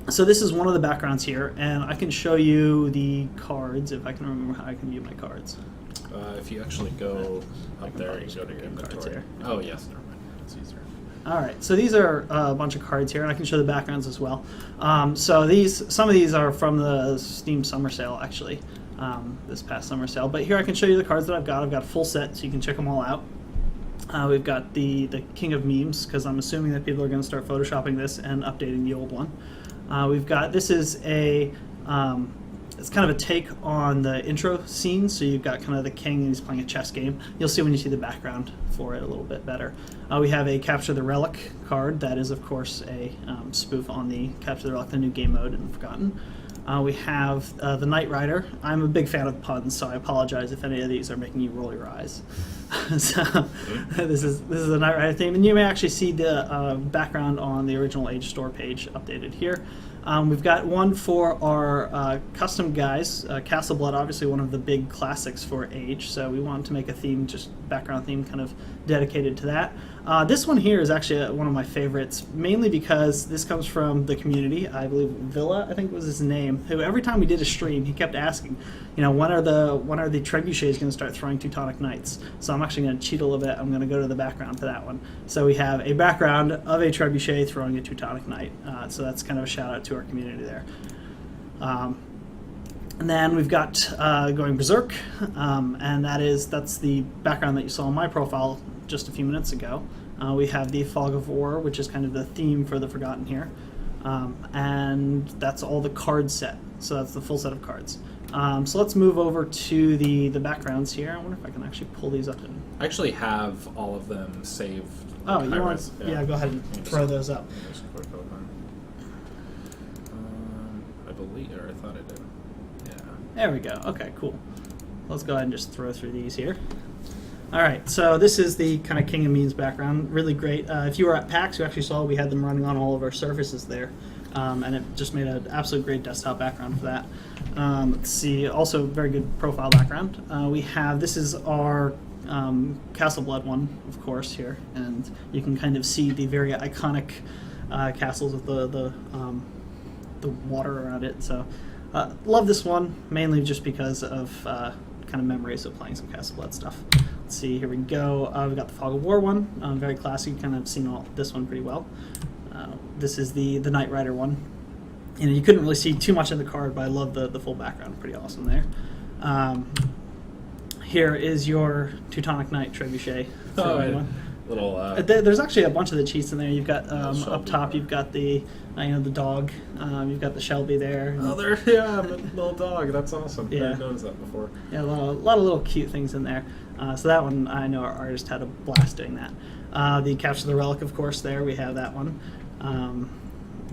So this is one of the backgrounds here, and I can show you the cards if I can remember how I can view my cards. If you actually go up there, you go to cards inventory. here. Oh yes, never mind. It's easier. All right, so these are a bunch of cards here, and I can show the backgrounds as well. So some of these are from the Steam summer sale, actually, this past summer sale. But here I can show you the cards that I've got. I've got a full set, so you can check them all out. We've got the King of Memes, because I'm assuming that people are going to start photoshopping this and updating the old one. We've got, this is a, it's kind of a take on the intro scene, so you've got kind of the king and he's playing a chess game. You'll see when you see the background for it a little bit better. We have a Capture the Relic card. That is, of course, a spoof on the Capture the Relic, the new game mode in Forgotten. We have the Knight Rider. I'm a big fan of puns, so I apologize if any of these are making you roll your eyes. So this is the Knight Rider theme, and you may actually see the background on the original Age store page updated here. We've got one for our custom guys. Castle Blood, obviously one of the big classics for Age, so we wanted to make a theme, just background theme, kind of dedicated to that. This one here is actually one of my favorites, mainly because this comes from the community. I believe Villa, I think was his name, who every time we did a stream, he kept asking, you know, when are the trebuchets going to start throwing Teutonic Knights? So I'm actually going to cheat a little bit. I'm going to go to the background for that one. So we have a background of a trebuchet throwing a Teutonic Knight. So that's kind of a shout out to our community there. And then we've got going Berserk, and that's the background that you saw on my profile just a few minutes ago. We have the Fog of War, which is kind of the theme for the Forgotten here, and that's all the card set. So that's the full set of cards. So let's move over to the backgrounds here. I wonder if I can actually pull these up. I actually have all of them saved. Oh, you want? Yeah, go ahead and throw those up. Just click open. I believe, or I thought I did. Yeah. There we go. Okay, cool. Let's go ahead and just throw through these here. All right, so this is the kind of King of Memes background. Really great. If you were at PAX, you actually saw we had them running on all of our surfaces there. and it just made an absolute great desktop background for that. Let's see, also very good profile background. We have, this is our Castle Blood one, of course, here, and you can kind of see the very iconic castles with the water around it. So love this one, mainly just because of kind of memories of playing some Castle Blood stuff. Let's see, here we go. We've got the Fog of War one, very classic. You kind of seen this one pretty well. This is the Knight Rider one. You know, you couldn't really see too much in the card, but I love the full background. Pretty awesome there. Here is your Teutonic Knight Trebuchet. Oh, right. Little. There's actually a bunch of the cheats in there. You've got up top. You've got the the dog. You've got the Shelby there. Oh, there, yeah, little dog. That's awesome. Yeah. I didn't notice that before. Yeah, a lot of little cute things in there. So that one, I know our artist had a blast doing that. The Capture the Relic, of course. There we have that one.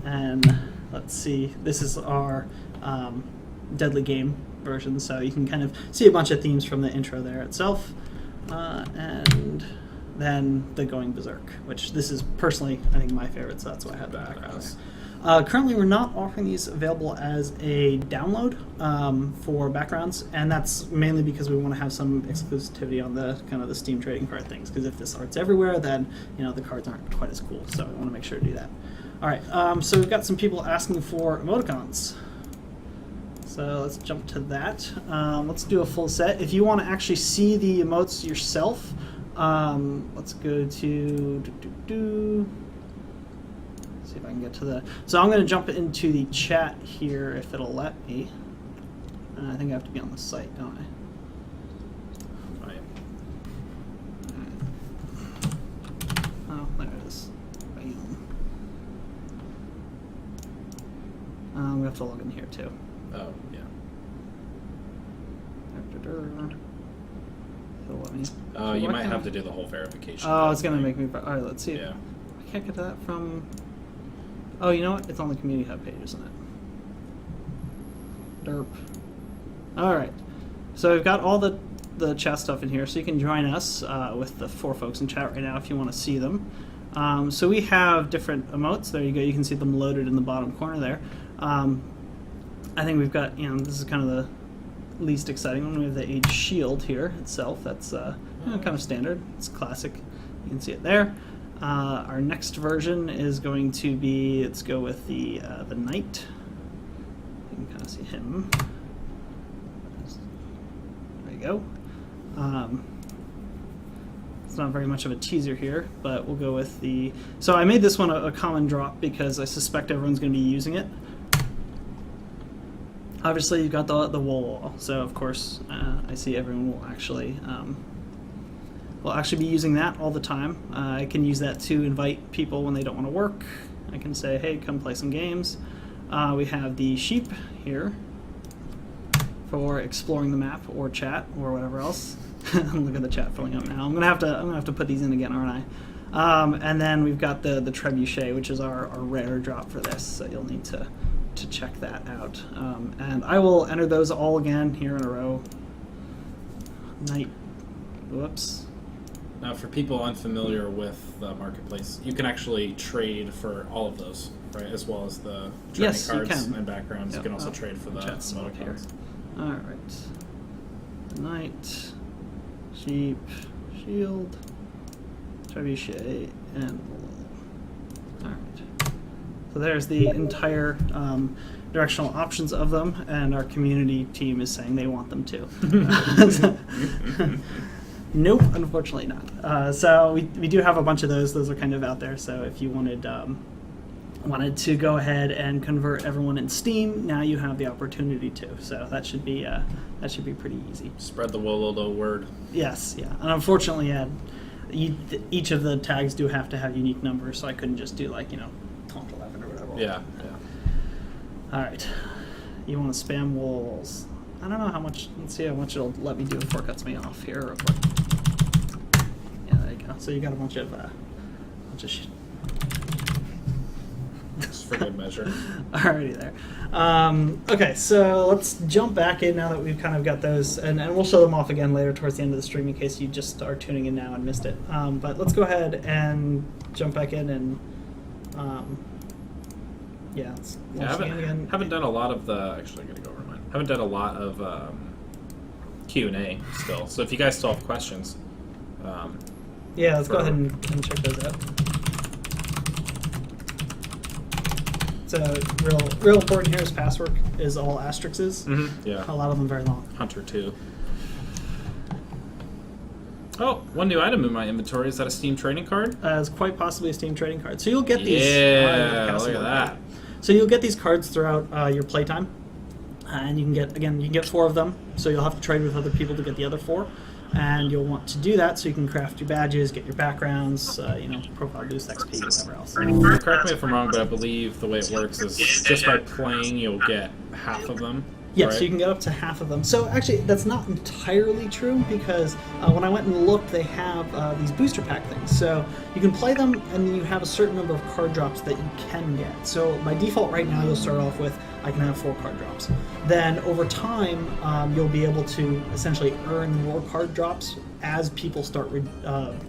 And let's see. This is our Deadly Game version, so you can kind of see a bunch of themes from the intro there itself. And then the Going Berserk, which this is personally, I think, my favorite, so that's why I had the background there. Currently, we're not offering these available as a download for backgrounds, and that's mainly because we want to have some exclusivity on the kind of the Steam trading card things, because if this art's everywhere, then the cards aren't quite as cool, so we want to make sure to do that. All right, so we've got some people asking for emoticons. So let's jump to that. Let's do a full set. If you want to actually see the emotes yourself, let's go to see if I can get to the. So I'm going to jump into the chat here if it'll let me. I think I have to be on the site, don't I? Right. Oh, there it is. Bam. We have to log in here too. Oh, yeah. Oh, you might have to do the whole verification. Oh, it's going to make me... All right, let's see. Yeah. I can't get to that from... Oh, you know what? It's on the community hub page, isn't it? Derp. All right. So we've got all the chat stuff in here, so you can join us with the 4 folks in chat right now if you want to see them. So we have different emotes. There you go. You can see them loaded in the bottom corner there. I think we've got, this is kind of the least exciting one. We have the Age Shield here itself. That's kind of standard. It's classic. You can see it there. Our next version is going to be, let's go with the Knight. You can kind of see him. There you go. It's not very much of a teaser here, but we'll go with the... So I made this one a common drop because I suspect everyone's going to be using it. Obviously, you've got the wall, so of course, I see everyone will actually be using that all the time. I can use that to invite people when they don't want to work. I can say, hey, come play some games. We have the sheep here for exploring the map or chat or whatever else. Look at the chat filling up now. I'm gonna have to put these in again, aren't I? And then we've got the trebuchet, which is our rare drop for this. So you'll need to check that out. And I will enter those all again here in a row. Whoops. Now, for people unfamiliar with the marketplace, you can actually trade for all of those, right? As well as the trading cards and backgrounds. Yep. You can also trade for the emoticons. All right. Knight, sheep, shield, trebuchet, and all right. So there's the entire directional options of them, and our community team is saying they want them too. Nope, unfortunately not. So we do have a bunch of those. Those are kind of out there. So if you wanted to go ahead and convert everyone in Steam, now you have the opportunity to. So that should be pretty easy. Spread the Wololo word. Yes, yeah. And unfortunately, each of the tags do have to have unique numbers. So I couldn't just do like Taunt 11 or whatever. Yeah. All right. You want to spam walls? I don't know how much. Let's see how much it'll let me do before it cuts me off here. Real quick. Yeah, there you go. So you got a bunch of shit. Just for good measure. Alrighty there. Okay, so let's jump back in now that we've kind of got those, and we'll show them off again later towards the end of the stream in case you just are tuning in now and missed it. But let's go ahead and jump back in and Yeah, it's Yeah, haven't done a lot of the. Actually, I'm gonna go over mine. Haven't done a lot of Q&A still. So if you guys still have questions, yeah, let's go ahead and check those out. So real important here is password is all asterisks. Yeah. A lot of them very long. Hunter 2. Oh, one new item in my inventory. Is that a Steam trading card? It's quite possibly a Steam trading card. So you'll get these. Yeah, look at that. So you'll get these cards throughout your playtime, and you can get 4 of them. So you'll have to trade with other people to get the other 4, and you'll want to do that so you can craft your badges, get your backgrounds, profile boost, XP, whatever else. Correct me if I'm wrong, but I believe the way it works is just by playing, you'll get half of them. Yes, right? so you can get up to half of them. So actually, that's not entirely true because when I went and looked, they have these booster pack things. So you can play them, and then you have a certain number of card drops that you can get. So by default, right now, you'll start off with I can have 4 card drops. Then over time, you'll be able to essentially earn more card drops as people start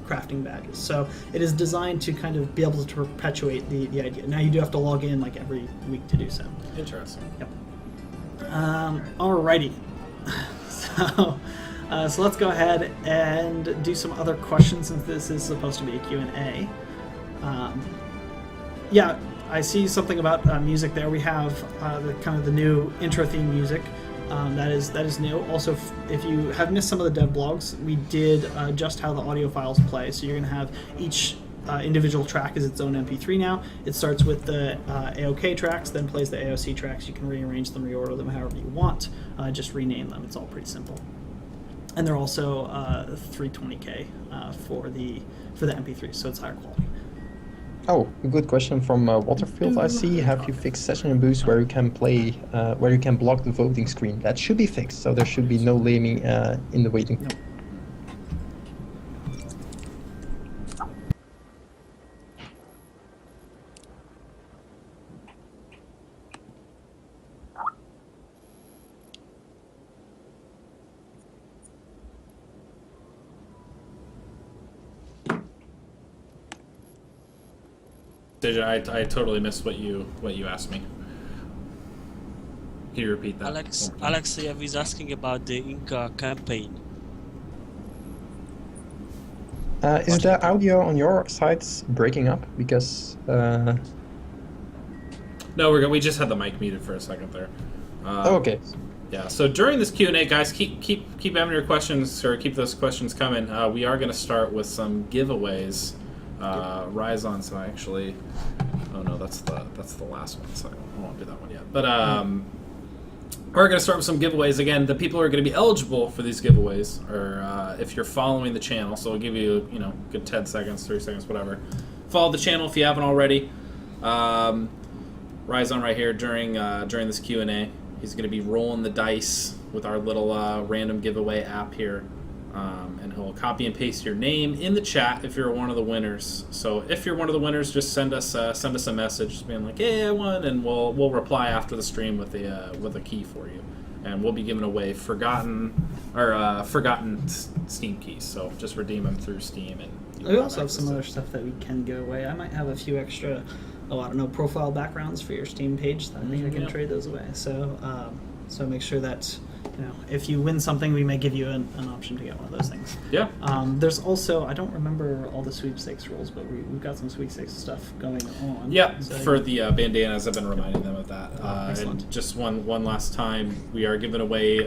crafting badges. So it is designed to kind of be able to perpetuate the idea. Now you do have to log in like every week to do so. Interesting. Yep. Alrighty. So let's go ahead and do some other questions since this is supposed to be a Q&A. Yeah, I see something about music there. We have the new intro theme music. That is new. Also, if you have missed some of the dev blogs, we did just how the audio files play. So you're going to have each individual track is its own MP3 now. It starts with the AOK tracks, then plays the AOC tracks. You can rearrange them, reorder them however you want. Just rename them. It's all pretty simple. And they're also 320K for the MP3, so it's higher quality. Oh, a good question from Waterfield. I see. Have you fixed session and boost where you can play, where you can block the voting screen? That should be fixed, so there should be no laming in the waiting. No. I totally missed what you asked me. Can you repeat that? Alex is asking about the Inca campaign. Is the audio on your sides breaking up? Because No, we just had the mic muted for a second there. okay. Yeah. So during this Q&A, guys, keep having your questions, or keep those questions coming. We are going to start with some giveaways. Ryzon, so I actually, oh no, that's the last one, so I won't do that one yet. But we're going to start with some giveaways. Again, the people who are going to be eligible for these giveaways are if you're following the channel, so I'll give you, good 10 seconds, 3 seconds, whatever. Follow the channel if you haven't already. Ryzon right here during this Q&A, he's going to be rolling the dice with our little random giveaway app here. And he'll copy and paste your name in the chat if you're one of the winners. So if you're one of the winners, just send us a message, just being like, "Hey, I won," and we'll reply after the stream with a key for you, and we'll be giving away forgotten Steam keys. So just redeem them through Steam. And we also have some other stuff that we can give away. I might have a few extra, profile backgrounds for your Steam page. I think I can trade those away. So make sure that. If you win something, we may give you an option to get one of those things. Yeah. There's also, I don't remember all the sweepstakes rules, but we've got some sweepstakes stuff going on. Yeah, so, for the bandanas, I've been reminding them of that. Excellent. And just one last time, we are giving away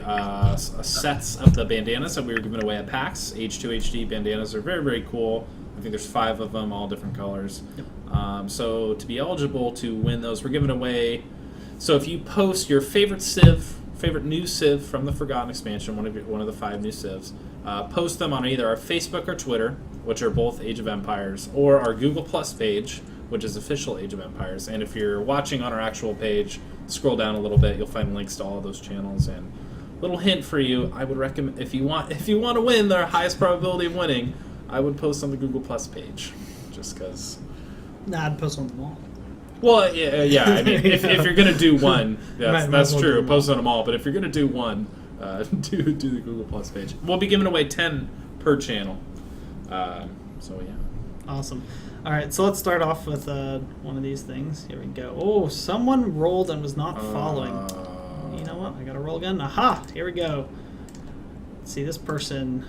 sets of the bandanas that we were giving away at PAX. H2 HD bandanas are very, very cool. I think there's 5 of them, all different colors. Yep. So to be eligible to win those, we're giving away. So if you post your favorite new Civ from the Forgotten expansion, one of the 5 new Civs, post them on either our Facebook or Twitter, which are both Age of Empires, or our Google Plus page, which is official Age of Empires. And if you're watching on our actual page, scroll down a little bit, you'll find links to all of those channels. And little hint for you, I would recommend if you want to win the highest probability of winning, I would post on the Google Plus page, just because. Nah, I'd post on them all. Well, yeah. I mean, if you're gonna do one, that's well true. Post on them all. But if you're gonna do one, do the Google Plus page. We'll be giving away 10 per channel. So yeah. Awesome. All right, so let's start off with one of these things. Here we go. Oh, someone rolled and was not following. You know what? I got to roll again. Aha! Here we go. Let's see, this person,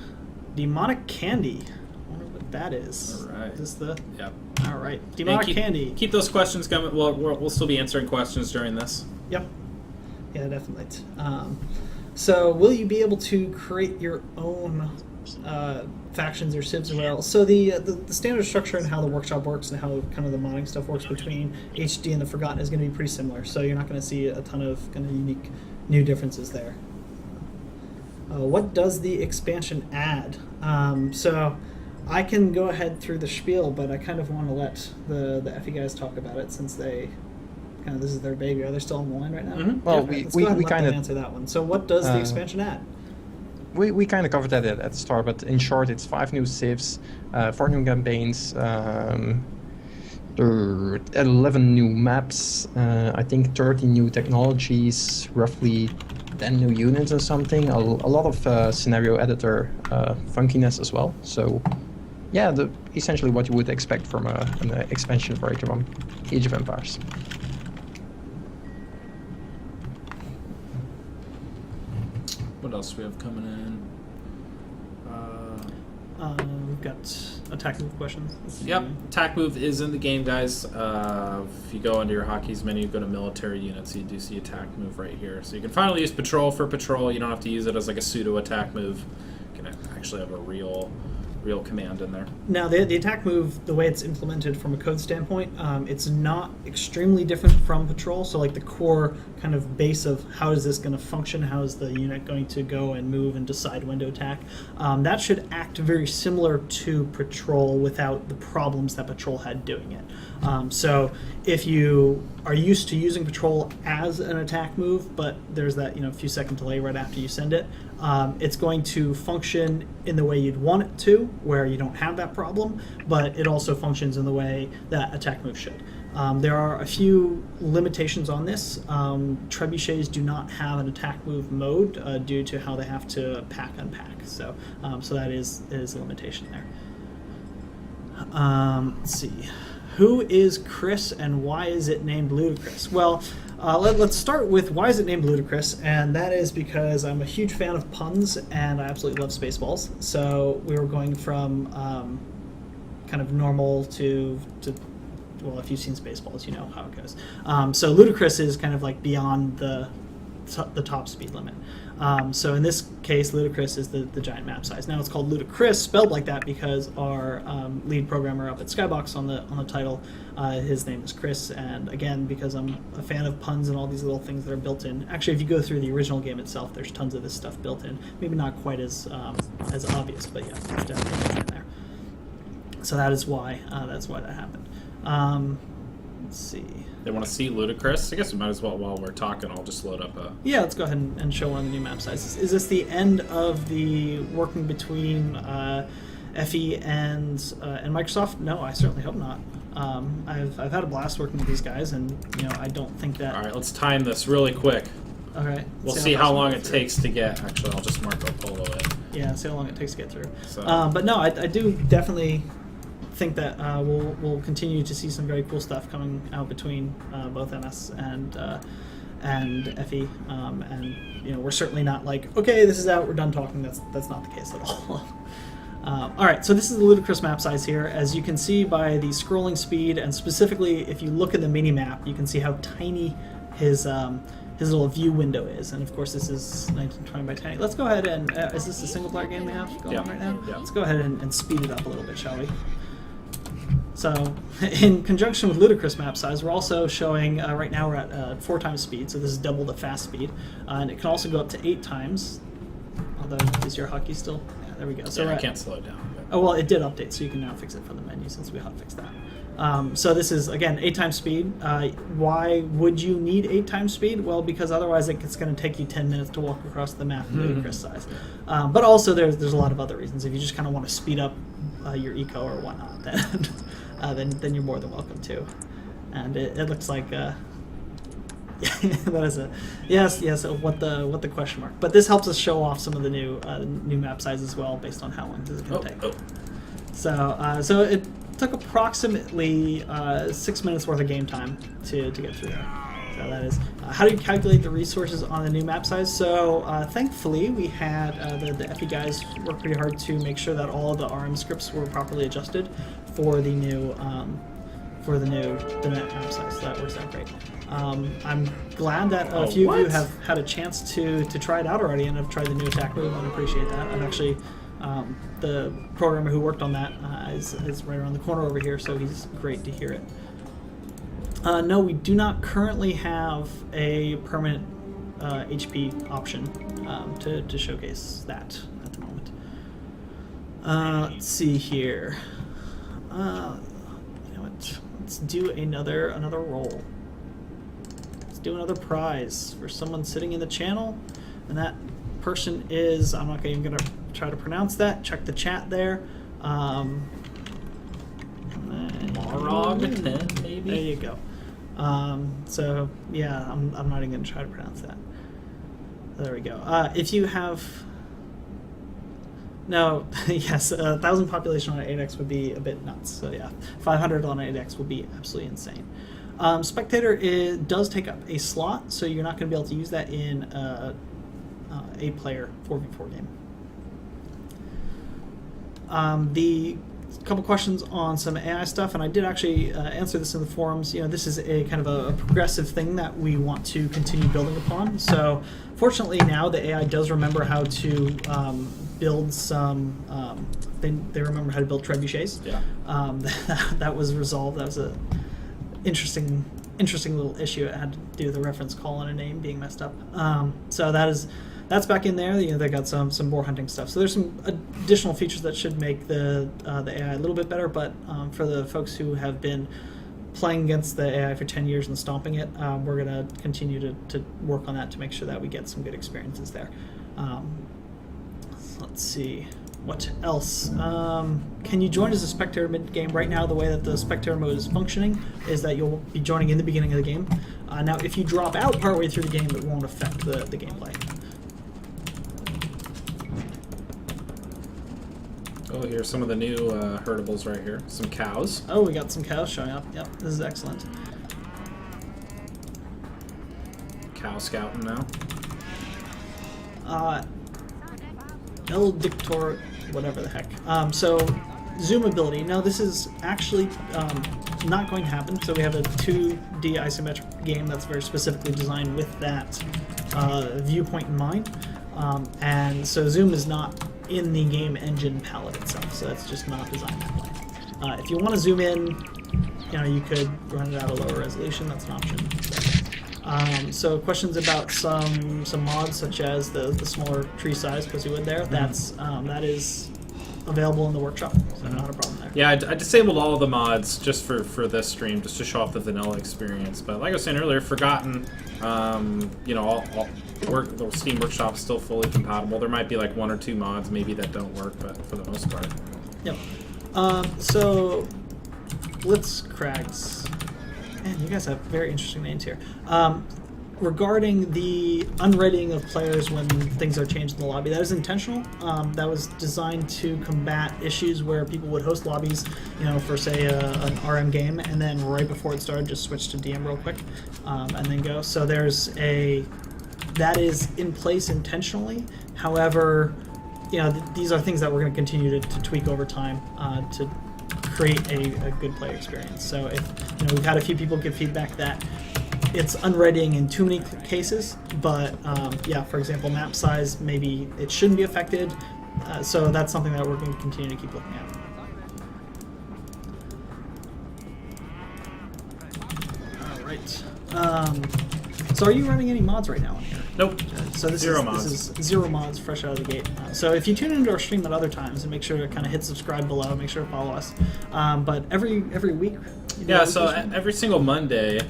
Demonic Candy. I wonder what that is. All right. Is this the? Yep. All right, Demonic Candy. Keep those questions coming. We'll still be answering questions during this. Yep. Yeah, definitely. So, will you be able to create your own factions or civs as well? So the standard structure and how the workshop works and how kind of the modding stuff works between HD and the Forgotten is going to be pretty similar. So you're not going to see a ton of kind of unique new differences there. What does the expansion add? So I can go ahead through the spiel, but I kind of want to let the FE guys talk about it since they kind of this is their baby. Are they still on the line right now? Mm-hmm. Well, yeah, we kind of answer that one. So what does the expansion add? We kind of covered that at the start, but in short, it's 5 new civs, 4 new campaigns, 11 new maps, I think 30 new technologies, roughly 10 new units or something, a lot of scenario editor funkiness as well. So, yeah, essentially what you would expect from an expansion for Age of Empires. What else do we have coming in? We've got attack move questions. Yep, attack move is in the game, guys. If you go into your hotkeys menu, go to military units, you do see attack move right here. So you can finally use patrol for patrol. You don't have to use it as like a pseudo attack move. You can actually have a real command in there. Now, the attack move, the way it's implemented from a code standpoint, it's not extremely different from patrol. So, like the core kind of base of how is this going to function, how is the unit going to go and move and decide when to attack, that should act very similar to patrol without the problems that patrol had doing it. So, if you are used to using patrol as an attack move, but there's that few second delay right after you send it, it's going to function in the way you'd want it to, where you don't have that problem, but it also functions in the way that attack move should. There are a few limitations on this. Trebuchets do not have an attack move mode due to how they have to unpack. So that is a limitation there. Let's see. Who is Chris and why is it named Ludicrous? Well, let's start with why is it named Ludicrous, and that is because I'm a huge fan of puns and I absolutely love Spaceballs. So we were going from kind of normal to well, if you've seen Spaceballs, you know how it goes. So Ludicrous is kind of like beyond the top speed limit. So in this case, Ludicrous is the giant map size. Now it's called Ludicrous, spelled like that because our lead programmer up at Skybox on the title, his name is Chris, and again, because I'm a fan of puns and all these little things that are built in. Actually, if you go through the original game itself, there's tons of this stuff built in. Maybe not quite as obvious, but yeah, there's definitely in there. So that is why that happened. Let's see. They want to see Ludicrous? I guess we might as well, while we're talking, I'll just load up a... Yeah, let's go ahead and show one of the new map sizes. Is this the end of the working between FE and Microsoft? No, I certainly hope not. I've had a blast working with these guys, and I don't think that... All right, let's time this really quick. Okay. We'll see how long it takes to get... Actually, I'll just mark Polo in. Yeah, see how long it takes to get through. So. But no, I do definitely think that we'll continue to see some very cool stuff coming out between both MS and FE, and we're certainly not like, okay, this is out, we're done talking. That's not the case at all. All right, so this is the Ludicrous map size here. As you can see by the scrolling speed, and specifically if you look at the mini map, you can see how tiny his little view window is. And of course, this is 1920 by 10. Let's go ahead and is this a single player game they have going on right now? Yeah. Let's go ahead and speed it up a little bit, shall we? So, in conjunction with Ludicrous map size, we're also showing, right now we're at 4 times speed, so this is double the fast speed, and it can also go up to 8 times, although, is your hotkey still? Yeah, there we go. So I can't slow it down. But... Oh, well, it did update, so you can now fix it from the menu since we hotfixed that. So this is, again, 8 times speed. Why would you need 8 times speed? Well, because otherwise it's going to take you 10 minutes to walk across the map in Ludicrous size. But also there's a lot of other reasons. If you just kind of want to speed up your eco or whatnot, then you're more than welcome to. And it looks like that is a yes. What the question mark? But this helps us show off some of the new map size as well, based on how long this is going to take. So it took approximately 6 minutes worth of game time to get through that. So that is how do you calculate the resources on the new map size? So thankfully we had the FE guys work pretty hard to make sure that all of the RM scripts were properly adjusted for the new map size. So that works out great. I'm glad that a few of you have had a chance to try it out already and have tried the new attack move. I appreciate that. I've actually the programmer who worked on that is right around the corner over here, so he's great to hear it. No, we do not currently have a permanent HP option to showcase that at the moment. Let's see here. You know what? Let's do another roll. Let's do another prize for someone sitting in the channel, and that person is, I'm not even going to try to pronounce that. Check the chat there. Morog 10, maybe? There you go. So yeah, I'm not even going to try to pronounce that. There we go. If you have no, yes, 1,000 population on an 8x would be a bit nuts. So yeah, 500 on an 8x would be absolutely insane. Spectator does take up a slot, so you're not going to be able to use that in a 8-player 4v4 game. The couple questions on some AI stuff, and I did actually answer this in the forums. You know, this is a kind of a progressive thing that we want to continue building upon. So fortunately now the AI does remember how to build some, they remember how to build trebuchets. Yeah. That was resolved. That was a interesting little issue. It had to do with a reference call and a name being messed up. So that's back in there. You know, they got some boar hunting stuff. So there's some additional features that should make the AI a little bit better. But for the folks who have been playing against the AI for 10 years and stomping it, we're going to continue to work on that to make sure that we get some good experiences there. So let's see. What else? Can you join as a spectator mid-game? Right now, the way that the spectator mode is functioning is that you'll be joining in the beginning of the game. Now, if you drop out partway through the game, it won't affect the gameplay. Oh, here's some of the new herdables right here. Some cows. Oh, we got some cows showing up. Yep, this is excellent. Cow scouting now. El Dictor, whatever the heck. So, zoom ability. Now, this is actually not going to happen. So we have a 2D isometric game that's very specifically designed with that viewpoint in mind. And so zoom is not in the game engine palette itself, so that's just not designed that way. If you want to zoom in, you know, you could run it at a lower resolution. That's an option. So questions about some mods, such as the smaller tree size, because you would there. That is available in the workshop, so not a problem there. Yeah, I disabled all of the mods just for this stream, just to show off the vanilla experience. But like I was saying earlier, Forgotten, you know, the Steam Workshop's still fully compatible. There might be like 1 or 2 mods maybe that don't work, but for the most part. Yep. So Blitzcrags. Man, you guys have very interesting names here. Regarding the unreadying of players when things are changed in the lobby, that is intentional. That was designed to combat issues where people would host lobbies, you know, for say an RM game, and then right before it started, just switch to DM real quick, and then go. So that is in place intentionally. However, you know, these are things that we're going to continue to tweak over time to create a good player experience. So if, you know, we've had a few people give feedback that it's unreadying in too many cases, but yeah, for example, map size, maybe it shouldn't be affected. So that's something that we're going to continue to keep looking at. All right. So are you running any mods right now on here? Nope. So this is zero mods, fresh out of the gate. So if you tune into our stream at other times, and make sure to kind of hit subscribe below, make sure to follow us. But every week. Yeah. So every single Monday.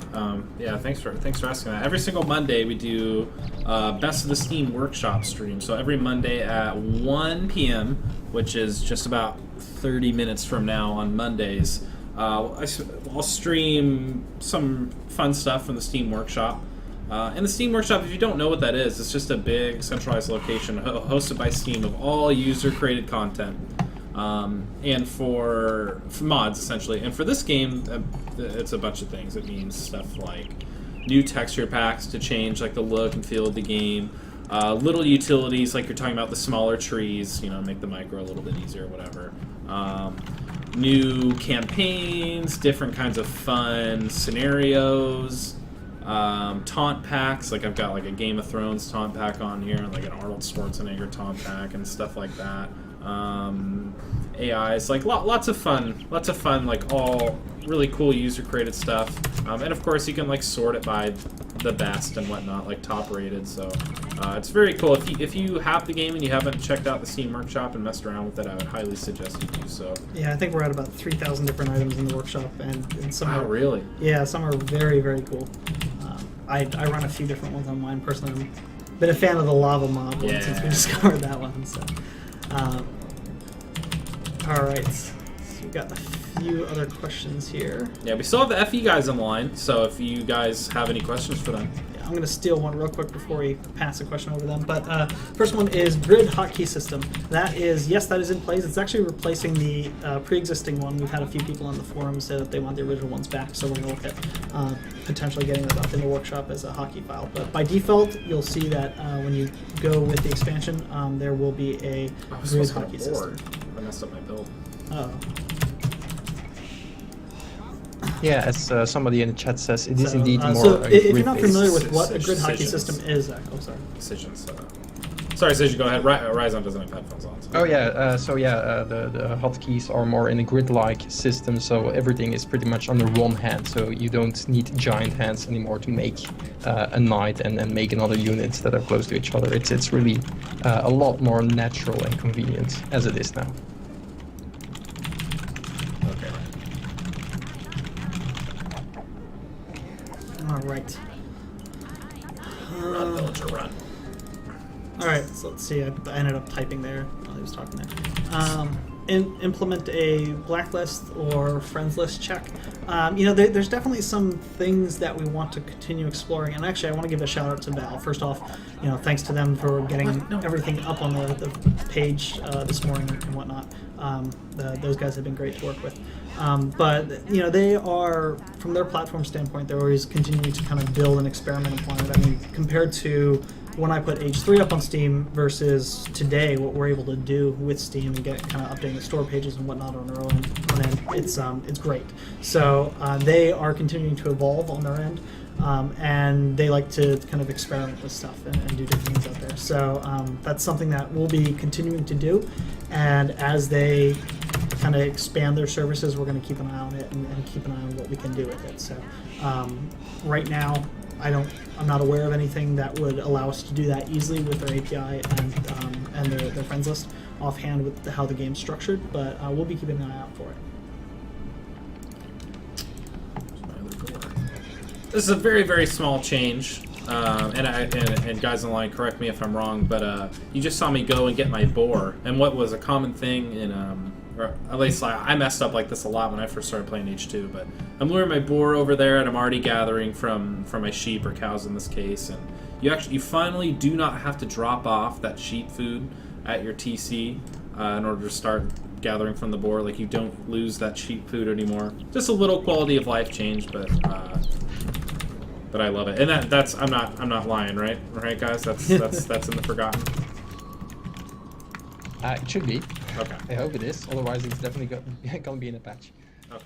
Yeah. Thanks for asking that. Every single Monday we do Best of the Steam Workshop stream. So every Monday at 1 p.m., which is just about 30 minutes from now on Mondays, I'll stream some fun stuff from the Steam Workshop. And the Steam Workshop, if you don't know what that is, it's just a big centralized location hosted by Steam of all user-created content. and for mods essentially. And for this game, it's a bunch of things. It means stuff like new texture packs to change like the look and feel of the game. Little utilities like you're talking about the smaller trees, make the micro a little bit easier, whatever. New campaigns, different kinds of fun scenarios, taunt packs. Like I've got like a Game of Thrones taunt pack on here, and like an Arnold Schwarzenegger taunt pack and stuff like that. AIs, like lots of fun, like all really cool user created stuff. And of course you can like sort it by the best and whatnot, like top rated. So it's very cool. If you have the game and you haven't checked out the Steam Workshop and messed around with it, I would highly suggest you do so. Yeah, I think we're at about 3,000 different items in the workshop, and some Wow, are really? Yeah, some are very, very cool. I run a few different ones on mine personally. I've been a fan of the lava mob one since we discovered that one. So, all right. So we've got a few other questions here. Yeah, we still have the FE guys online, so if you guys have any questions for them. Yeah, I'm going to steal one real quick before we pass a question over them. But first one is grid hotkey system. That is, yes, that is in place. It's actually replacing the pre-existing one. We've had a few people on the forum say that they want the original ones back, so we're going to look at potentially getting that up in the workshop as a hotkey file. But by default, you'll see that when you go with the expansion, there will be a grid hotkey system. I messed up my build. Oh. Yeah, as somebody in the chat says, it is indeed more. So if you're not grid-based. familiar with what a grid hotkey Decisions. system is, sorry. Decisions. Sorry, Sage, go ahead. Ryzen doesn't have headphones on. So. Oh yeah, the hotkeys are more in a grid-like system, so everything is pretty much under one hand, so you don't need giant hands anymore to make a knight and make another unit that are close to each other. It's really a lot more natural and convenient as it is now. Okay. All right. Run, villager, run. All right, so let's see. I ended up typing there while he was talking there. Implement a blacklist or friends list check. There's definitely some things that we want to continue exploring. And actually, I want to give a shout out to Valve. First off, thanks to them for getting everything up on the page this morning and whatnot. Those guys have been great to work with. But they are, from their platform standpoint, they're always continuing to kind of build and experiment upon it. I mean, compared to when I put Age 3 up on Steam versus today, what we're able to do with Steam and get kind of updating the store pages and whatnot on their own end, it's great. So they are continuing to evolve on their end, and they like to kind of experiment with stuff and do different things out there. So that's something that we'll be continuing to do, and as they kind of expand their services, we're going to keep an eye on it and keep an eye on what we can do with it. So right now, I'm not aware of anything that would allow us to do that easily with their API and their friends list offhand with how the game's structured, but we'll be keeping an eye out for it. This is a very, very small change, and guys in line, correct me if I'm wrong, but you just saw me go and get my boar, and what was a common thing in, or at least I messed up like this a lot when I first started playing H2, but I'm luring my boar over there, and I'm already gathering from my sheep or cows in this case, and you finally do not have to drop off that sheep food at your TC in order to start gathering from the boar. Like, you don't lose that sheep food anymore. Just a little quality of life change, but I love it. And that's I'm not lying, right? Right, guys? That's in the Forgotten. It should be. Okay. I hope it is. Otherwise, it's definitely going to be in a patch. Okay.